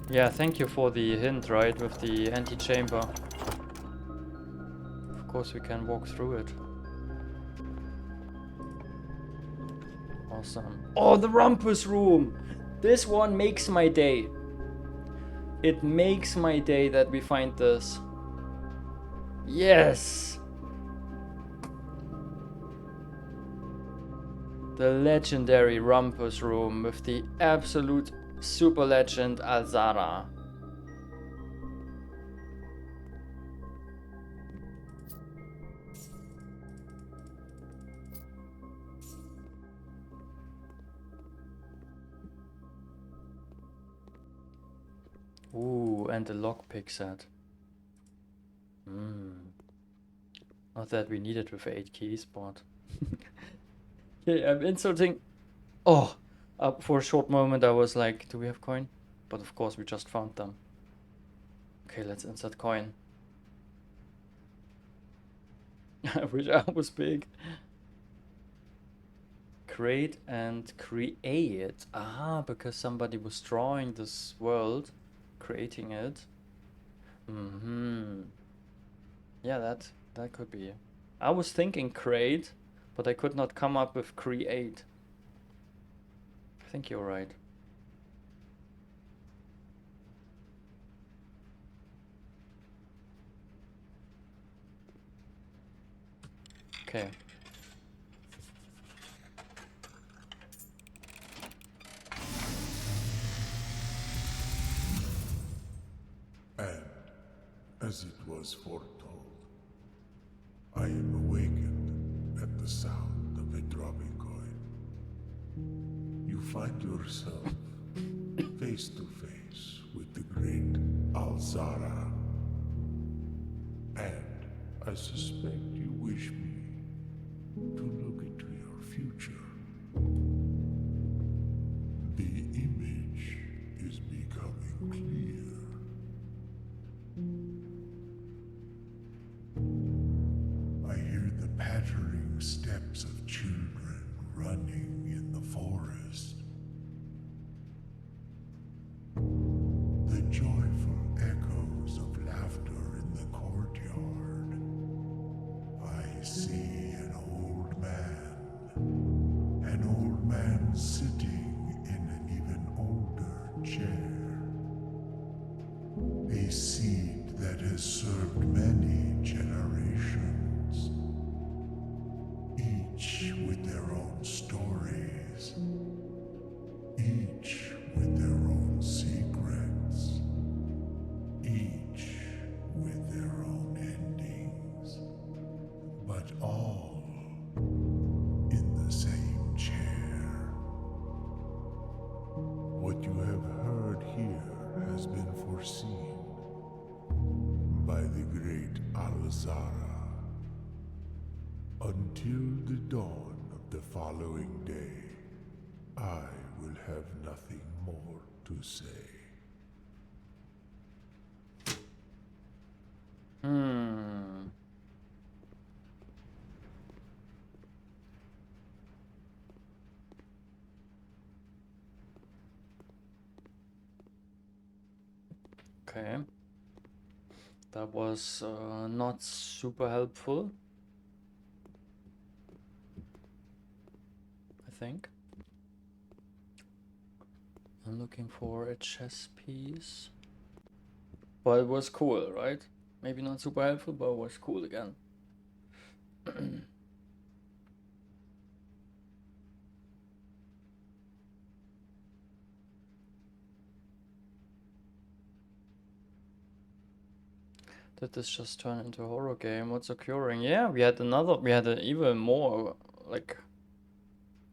Speaker 1: Yeah, thank you for the hint, right? With the anti-chamber. Of course we can walk through it. Awesome. Oh, the Rumpus room! This one makes my day. It makes my day that we find this. Yes! The legendary Rumpus room with the absolute super legend Alzara. Ooh, and the lockpick set. Not that we need it with 8 keys, but... Okay, I'm inserting... Oh! For a short moment I was like, do we have coin? But of course we just found them. Okay, let's insert coin. I wish I was big. Create and create. Ah, because somebody was drawing this world, creating it. Yeah, that could be. I was thinking create, but I could not come up with create. I think you're right. Okay.
Speaker 2: And, as it was foretold, I am awakened at the sound of a dropping coin. You find yourself face to face with the great Alzara. And I suspect you wish me to look into your future. The image is becoming clear. I hear the pattering steps of children running in the forest. The joyful echoes of laughter in the courtyard. I see an old man sitting in an even older chair. A seed that has served many generations, each with their own stories, each with their own secrets, each with their own endings, but all in the same chair. What you have heard here has been foreseen by the great Alzara. Until the dawn of the following day, I will have nothing more to say.
Speaker 1: Okay. That was not super helpful, I think. I'm looking for a chess piece. But it was cool, right? Maybe not super helpful, but it was cool again. Did this just turn into a horror game? What's occurring? Yeah, we had an even more, like,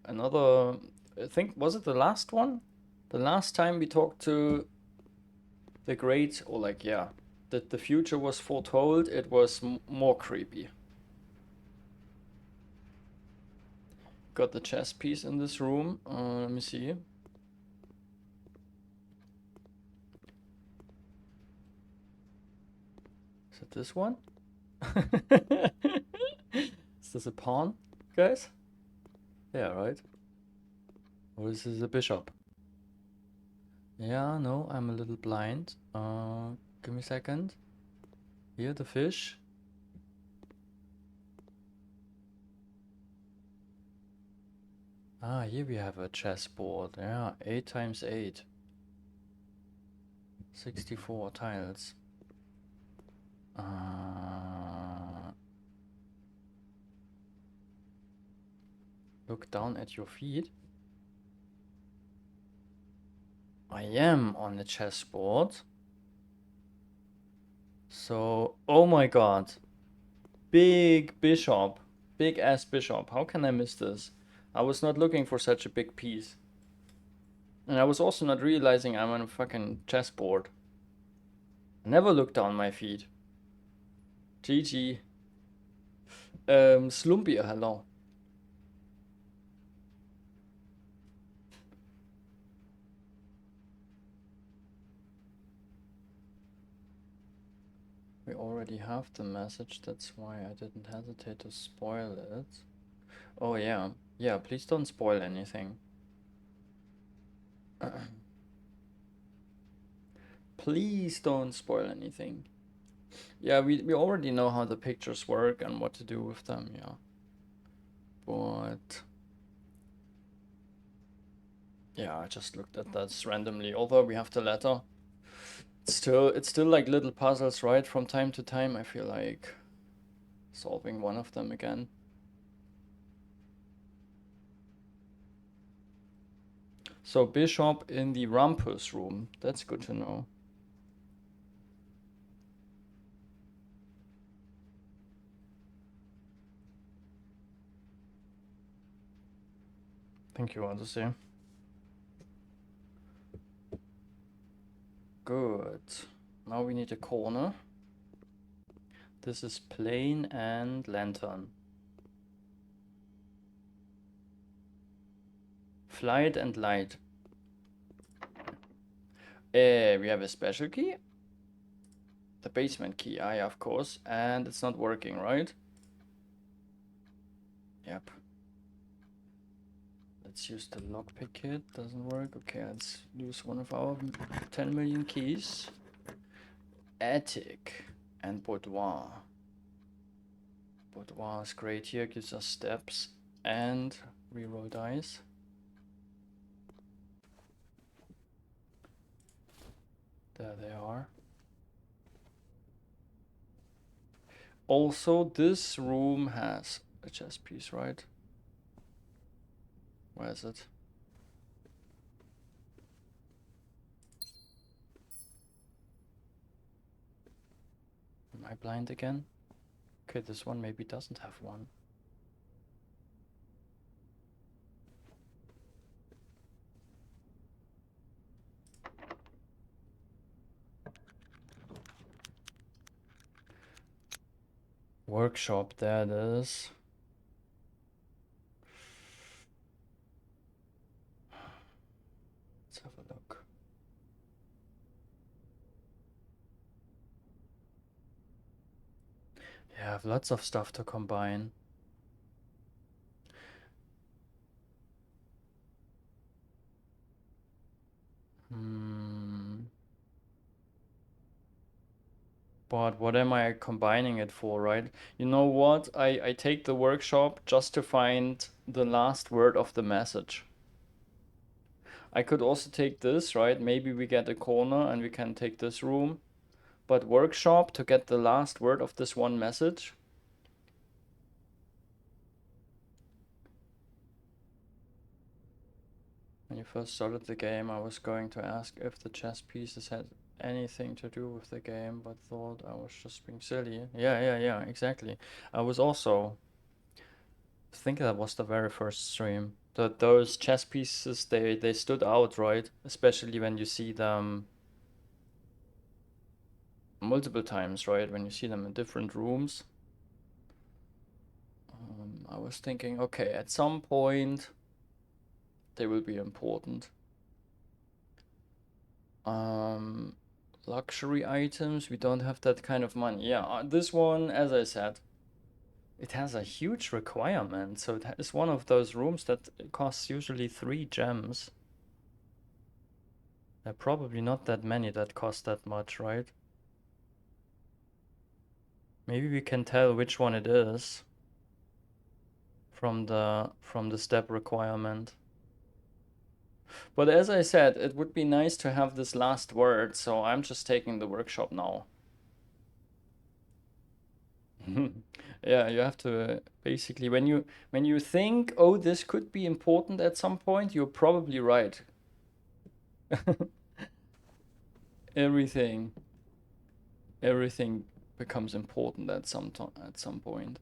Speaker 1: another, I think, was it the last one? The last time we talked to the great, or like, yeah, that the future was foretold, it was more creepy. Got the chess piece in this room. Let me see. Is it this one? Is this a pawn, guys? Yeah, right? Or is this a bishop? Yeah, no, I'm a little blind. Give me a second. Here, the fish. Ah, here we have a chessboard. Yeah, 8 times 8. 64 tiles. Look down at your feet. I am on the chessboard. So, oh my god. Big bishop. Big ass bishop. How can I miss this? I was not looking for such a big piece. And I was also not realizing I'm on a fucking chessboard. I never look down my feet. GG. Slumpy, hello. We already have the message, that's why I didn't hesitate to spoil it. Oh yeah. Yeah, please don't spoil anything. Please don't spoil anything. Yeah, we already know how the pictures work and what to do with them, yeah. But yeah, I just looked at that randomly. Although we have the letter, it's still like little puzzles, right? From time to time, I feel like solving one of them again. So bishop in the rumpus room. That's good to know. Thank you, Odyssey. Good. Now we need a corner. This is plain and lantern. Flight and light. We have a special key. The basement key, yeah, of course. And it's not working, right? Yep. Let's use the lockpick kit. Doesn't work. Okay, let's use one of our 10 million keys. Attic and boudoir. Boudoir is great here. Gives us steps and reroll dice. There they are. Also, this room has a chess piece, right? Where is it? Am I blind again? Okay, this one maybe doesn't have one. Workshop, there it is. Let's have a look. Yeah, I have lots of stuff to combine. But what am I combining it for, right? You know what? I take the workshop just to find the last word of the message. I could also take this, right? Maybe we get a corner and we can take this room. but workshop to get the last word of this one message. When you first started the game, I was going to ask if the chess pieces had anything to do with the game, but thought I was just being silly. Yeah, exactly. I was also, I think that was the very first stream. Those chess pieces, they stood out, right? Especially when you see them multiple times, right? When you see them in different rooms. I was thinking, okay, at some point they will be important. Luxury items, we don't have that kind of money. Yeah, this one, as I said, it has a huge requirement. So it is one of those rooms that costs usually 3 gems. There are probably not that many that cost that much, right? Maybe we can tell which one it is from the step requirement. But as I said, it would be nice to have this last word, so I'm just taking the workshop now. Yeah, you have to basically when you think, oh, this could be important at some point, you're probably right. Everything becomes important at some point.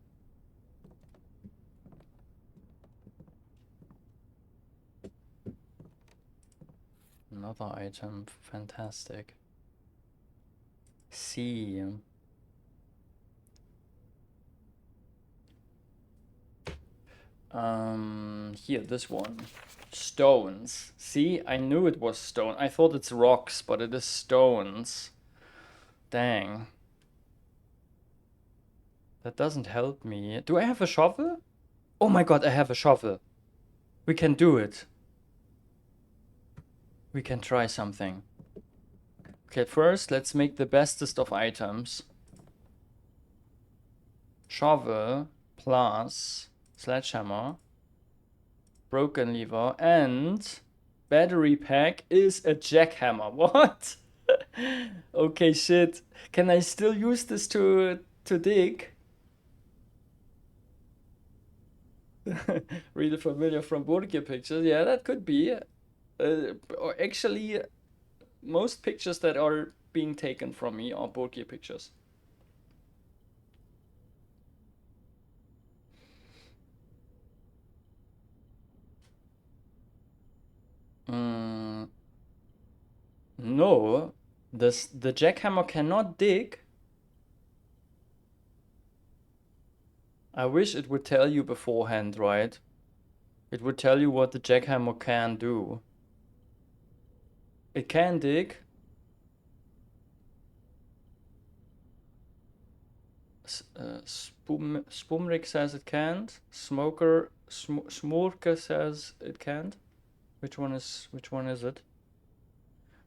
Speaker 1: Another item, fantastic. See. Here, this one. Stones. See, I knew it was stone. I thought it's rocks, but it is stones. Dang. That doesn't help me. Do I have a shovel? Oh my god, I have a shovel. We can do it. We can try something. Okay, first, let's make the bestest of items. Shovel plus sledgehammer, broken lever, and battery pack is a jackhammer. What? Okay, shit. Can I still use this to dig? Really familiar from board game pictures. Yeah, that could be. Or actually, most pictures that are being taken from me are board game pictures. No, the jackhammer cannot dig. I wish it would tell you beforehand, right? It would tell you what the jackhammer can do. It can dig. Spumrik says it can't. Smorka says it can't. Which one is it?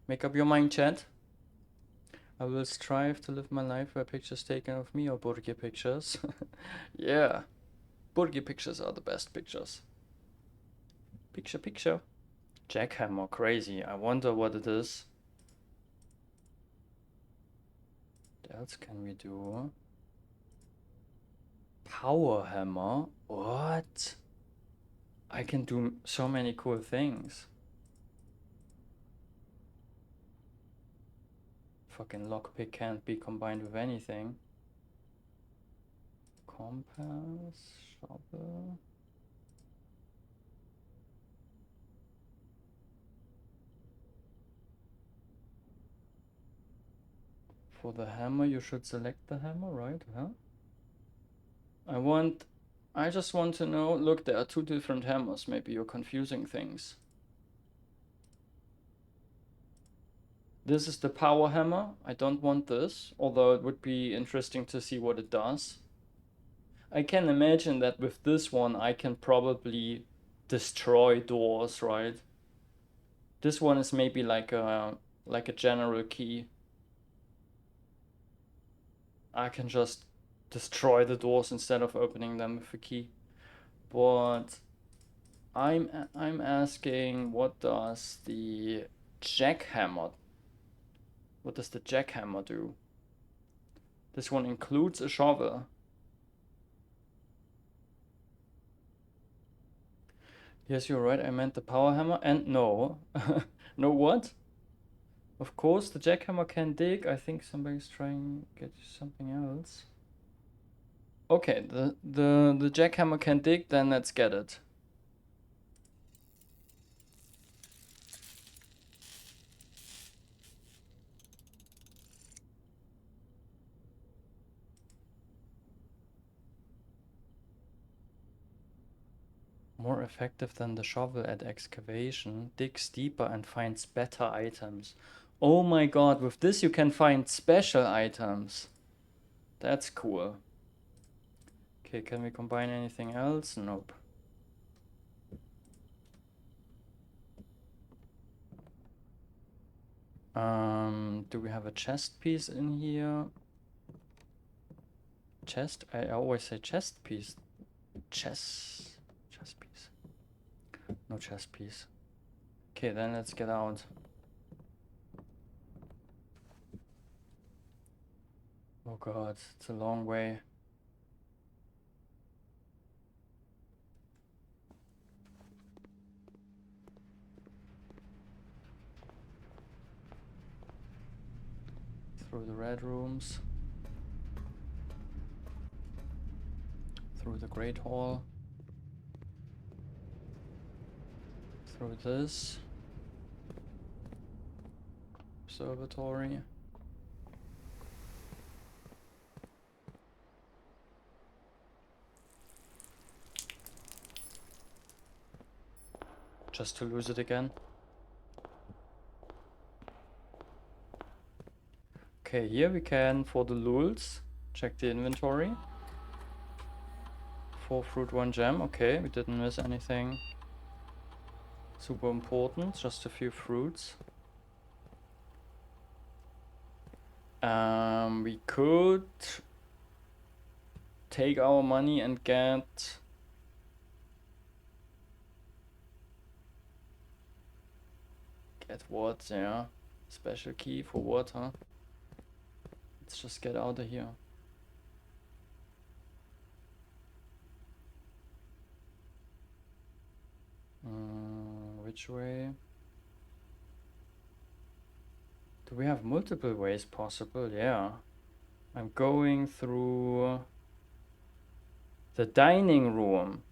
Speaker 1: Make up your mind, chat. I will strive to live my life where pictures taken of me are Burgi pictures. Yeah. Burgi pictures are the best pictures. Picture. Jackhammer, crazy. I wonder what it is. What else can we do? Power hammer? What? I can do so many cool things. Fucking lockpick can't be combined with anything. Compass, shovel. For the hammer, you should select the hammer, right? Huh? I just want to know, look, there are 2 different hammers. Maybe you're confusing things. This is the power hammer. I don't want this, although it would be interesting to see what it does. I can imagine that with this one, I can probably destroy doors, right? This one is maybe like a general key. I can just destroy the doors instead of opening them with a key. But I'm asking, what does the jackhammer do? This one includes a shovel. Yes, you're right. I meant the power hammer. And no. No what? Of course, the jackhammer can dig. I think somebody's trying to get something else. Okay, the jackhammer can dig, then let's get it. More effective than the shovel at excavation. Digs deeper and finds better items. Oh my god, with this you can find special items. That's cool. Okay, can we combine anything else? Nope. Do we have a chest piece in here? Chest? I always say chest piece. Chest piece. No chest piece. Okay, then let's get out. Oh god, it's a long way. Through the red rooms. Through the Great Hall. Through this. Observatory. Just to lose it again. Okay, here we can, for the lulz, check the inventory. 4 fruit, 1 gem. Okay, we didn't miss anything super important, just a few fruits. We could take our money and get what? Yeah, special key for what, huh? Let's just get out of here. Which way? Do we have multiple ways possible? Yeah. I'm going through the dining room.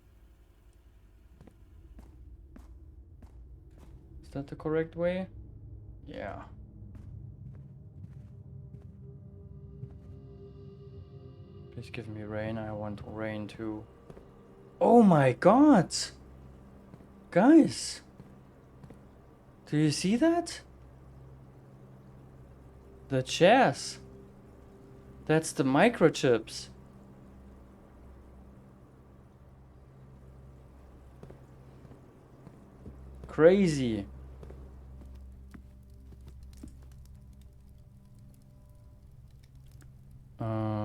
Speaker 1: Is that the correct way? Yeah. Please give me rain. I want rain too. Oh my god! Guys! Do you see that? The chairs. That's the microchips. Crazy.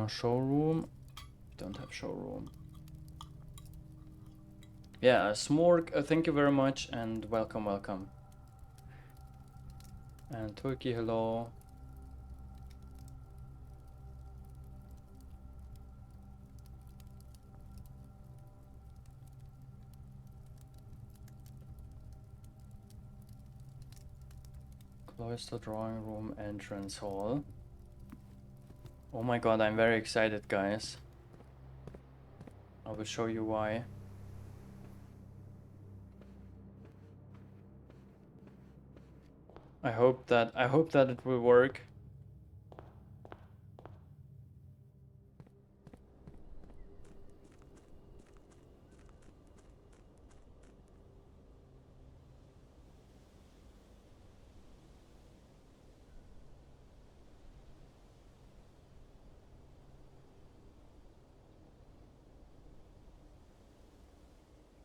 Speaker 1: Showroom. Don't have showroom. Yeah, Smorg, thank you very much and welcome, welcome. And Turkey, hello. Cloister, drawing room, entrance hall. Oh my god, I'm very excited, guys. I will show you why. I hope that it will work.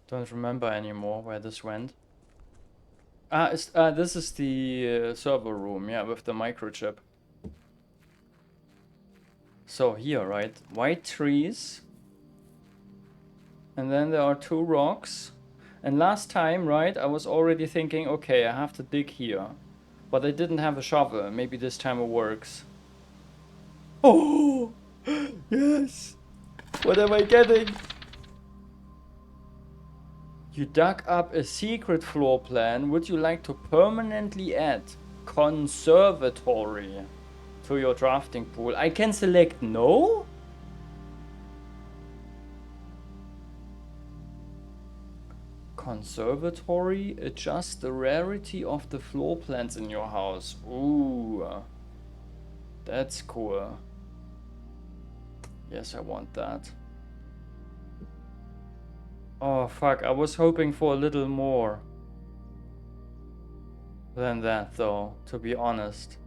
Speaker 1: Don't remember anymore where this went. This is the server room, yeah, with the microchip. So here, right? White trees. And then there are 2 rocks. And last time, right, I was already thinking, okay, I have to dig here. But I didn't have a shovel. Maybe this time it works. Oh, yes. What am I getting? You dug up a secret floor plan. Would you like to permanently add conservatory to your drafting pool? I can select no? Conservatory, adjust the rarity of the floor plans in your house. Ooh, that's cool. Yes, I want that. Oh, fuck, I was hoping for a little more than that, though, to be honest.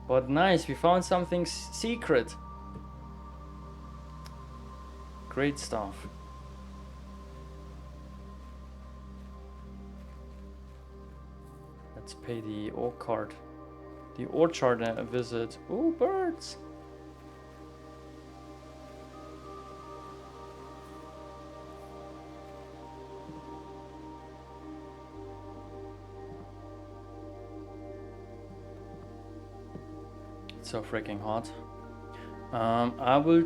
Speaker 1: But nice, we found something secret. Great stuff. Let's pay the orchard. The orchard a visit. Ooh, birds. It's so freaking hot. I will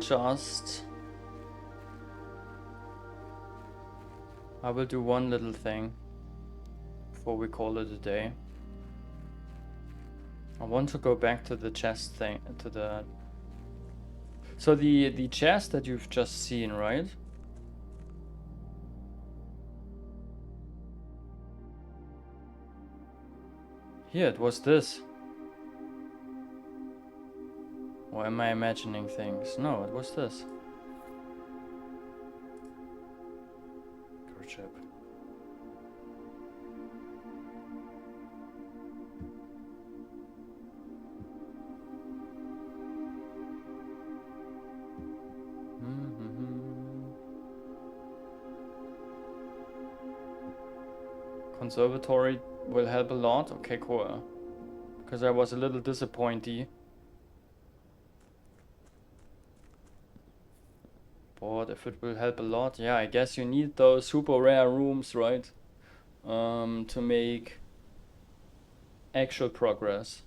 Speaker 1: do one little thing before we call it a day. I want to go back to the chest thing, so the chest that you've just seen, right? Here, it was this. Or am I imagining things? No, it was this. Chip. Conservatory will help a lot. Okay, cool. Because I was a little disappointed. But if it will help a lot, yeah, I guess you need those super rare rooms, right? To make actual progress.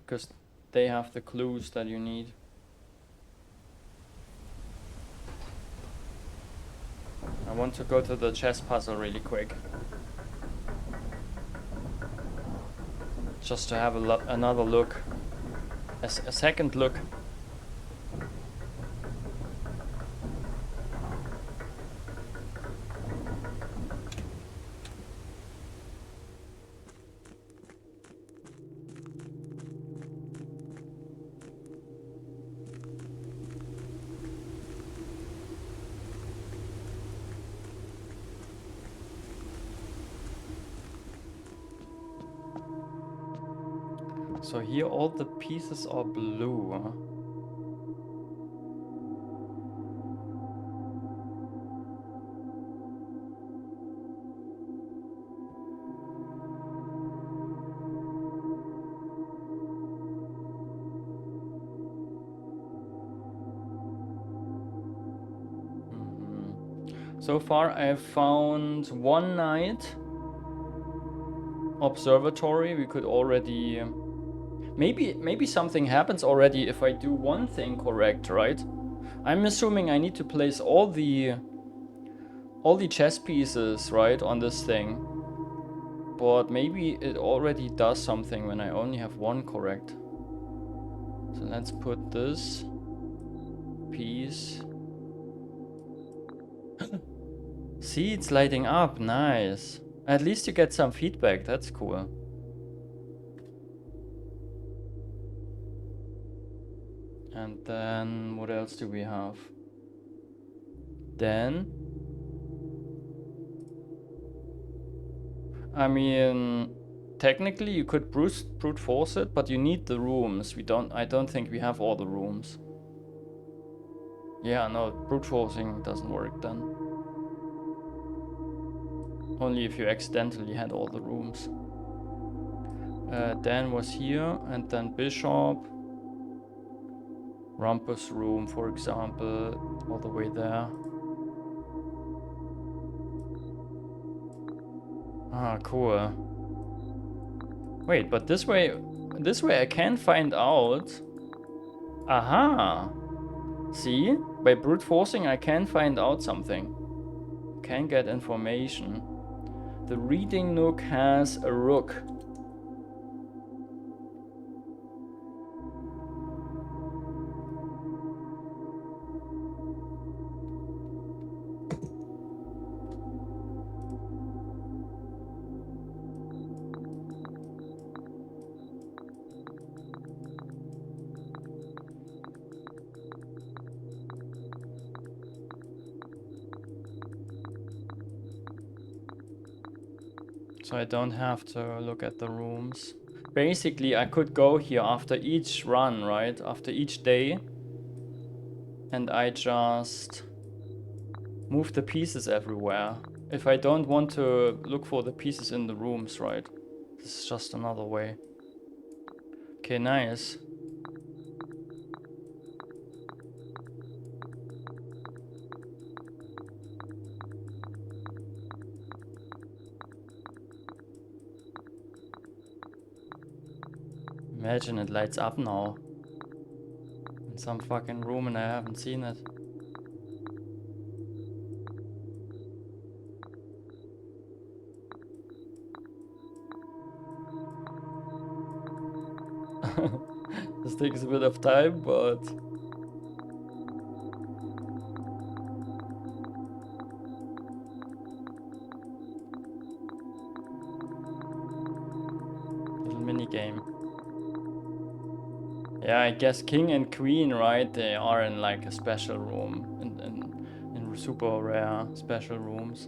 Speaker 1: Because they have the clues that you need. I want to go to the chess puzzle really quick. Just to have another look. A second look. So here all the pieces are blue. Huh? So far I've found one night observatory. We could already maybe something happens already if I do one thing correct, right? I'm assuming I need to place all the chess pieces, right, on this thing. But maybe it already does something when I only have one correct. So let's put this piece. See, it's lighting up. Nice. At least you get some feedback. That's cool. And then what else do we have? Then I mean, technically you could brute force it, but you need the rooms. I don't think we have all the rooms. Yeah, no, brute forcing doesn't work then. Only if you accidentally had all the rooms. Dan was here, and then Bishop. Rumpus room, for example, all the way there. Ah, cool. Wait, but this way I can find out. Aha! See? By brute forcing I can find out something. Can get information. The reading nook has a rook. So I don't have to look at the rooms. Basically, I could go here after each run, right? After each day. And I just move the pieces everywhere. If I don't want to look for the pieces in the rooms, right? This is just another way. Okay, nice. Imagine it lights up now. In some fucking room and I haven't seen it. This takes a bit of time, but... Little mini game. Yeah, I guess king and queen, right? They are in like a special room. In super rare special rooms.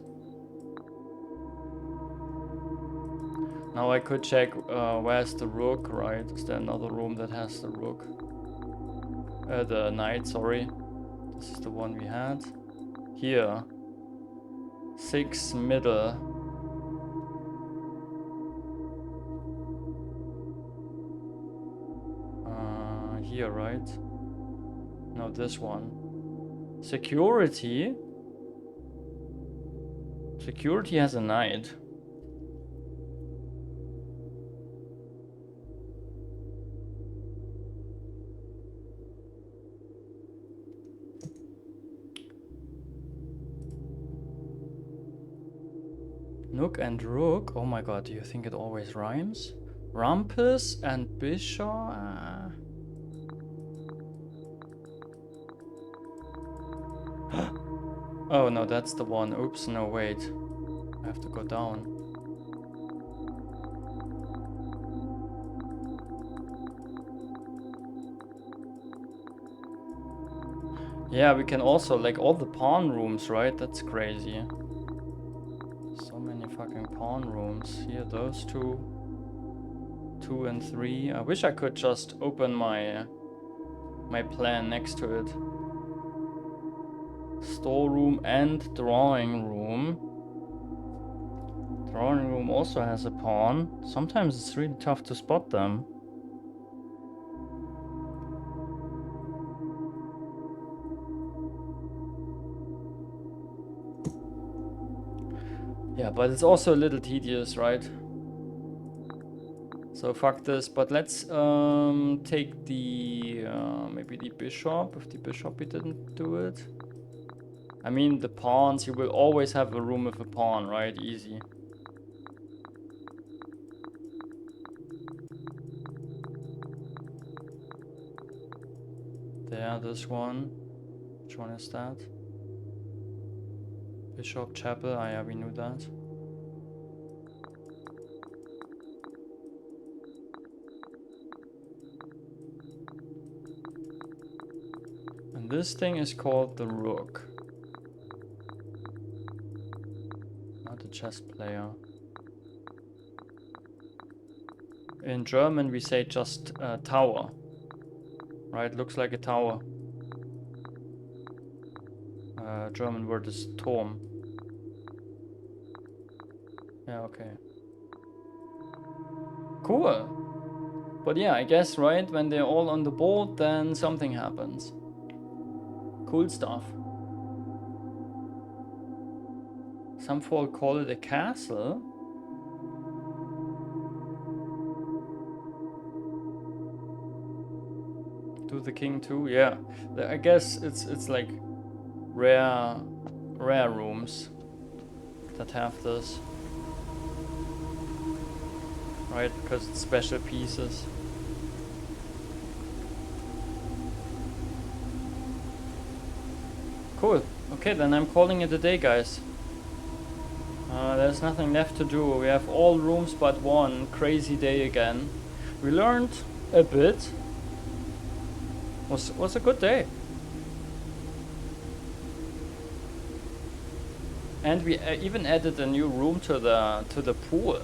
Speaker 1: Now I could check where's the rook, right? Is there another room that has the rook? The knight, sorry. This is the one we had. Here. 6 middle. Here, right? No, this one. Security? Security has a knight. Nook and rook? Oh my god, do you think it always rhymes? Rumpus and bishop? Oh no, that's the one. Oops, no, wait. I have to go down. Yeah, we can also, like, all the pawn rooms, right? That's crazy. So many fucking pawn rooms. Here, those two. 2 and 3. I wish I could just open my my plan next to it. Storeroom and drawing room. Drawing room also has a pawn. Sometimes it's really tough to spot them. Yeah, but it's also a little tedious, right? So fuck this, but let's take the maybe the bishop, if the bishop we didn't do it. I mean the pawns, you will always have a room with a pawn, right? Easy. There, this one. Which one is that? Bishop Chapel, ah yeah, we knew that. And this thing is called the rook. Not a chess player. In German we say just tower. Right, looks like a tower. German word is Turm. Yeah, okay. Cool. But yeah, I guess, right, when they're all on the board, then something happens. Cool stuff. Some folk call it a castle. the king too. Yeah, I guess it's like rare rooms that have this, right? Because it's special pieces. Cool. Okay, then I'm calling it a day, guys. There's nothing left to do. We have all rooms but one. Crazy day again. We learned a bit. Was a good day. And we even added a new room to the pool,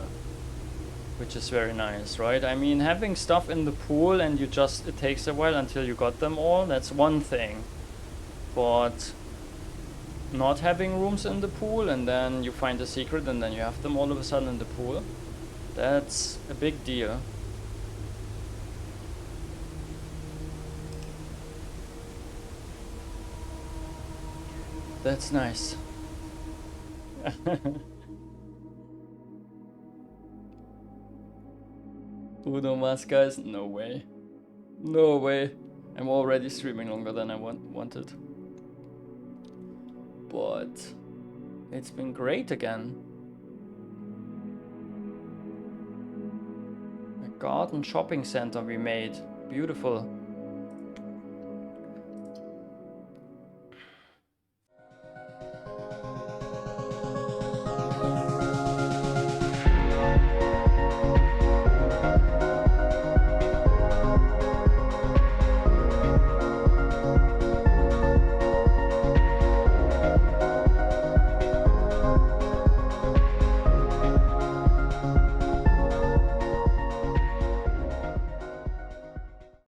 Speaker 1: which is very nice, right? I mean, having stuff in the pool and it takes a while until you got them all, that's one thing. But not having rooms in the pool and then you find a secret and then you have them all of a sudden in the pool, that's a big deal. That's nice. Uno mas, guys? No way. No way. I'm already streaming longer than I wanted. But it's been great again. A garden shopping center we made. Beautiful.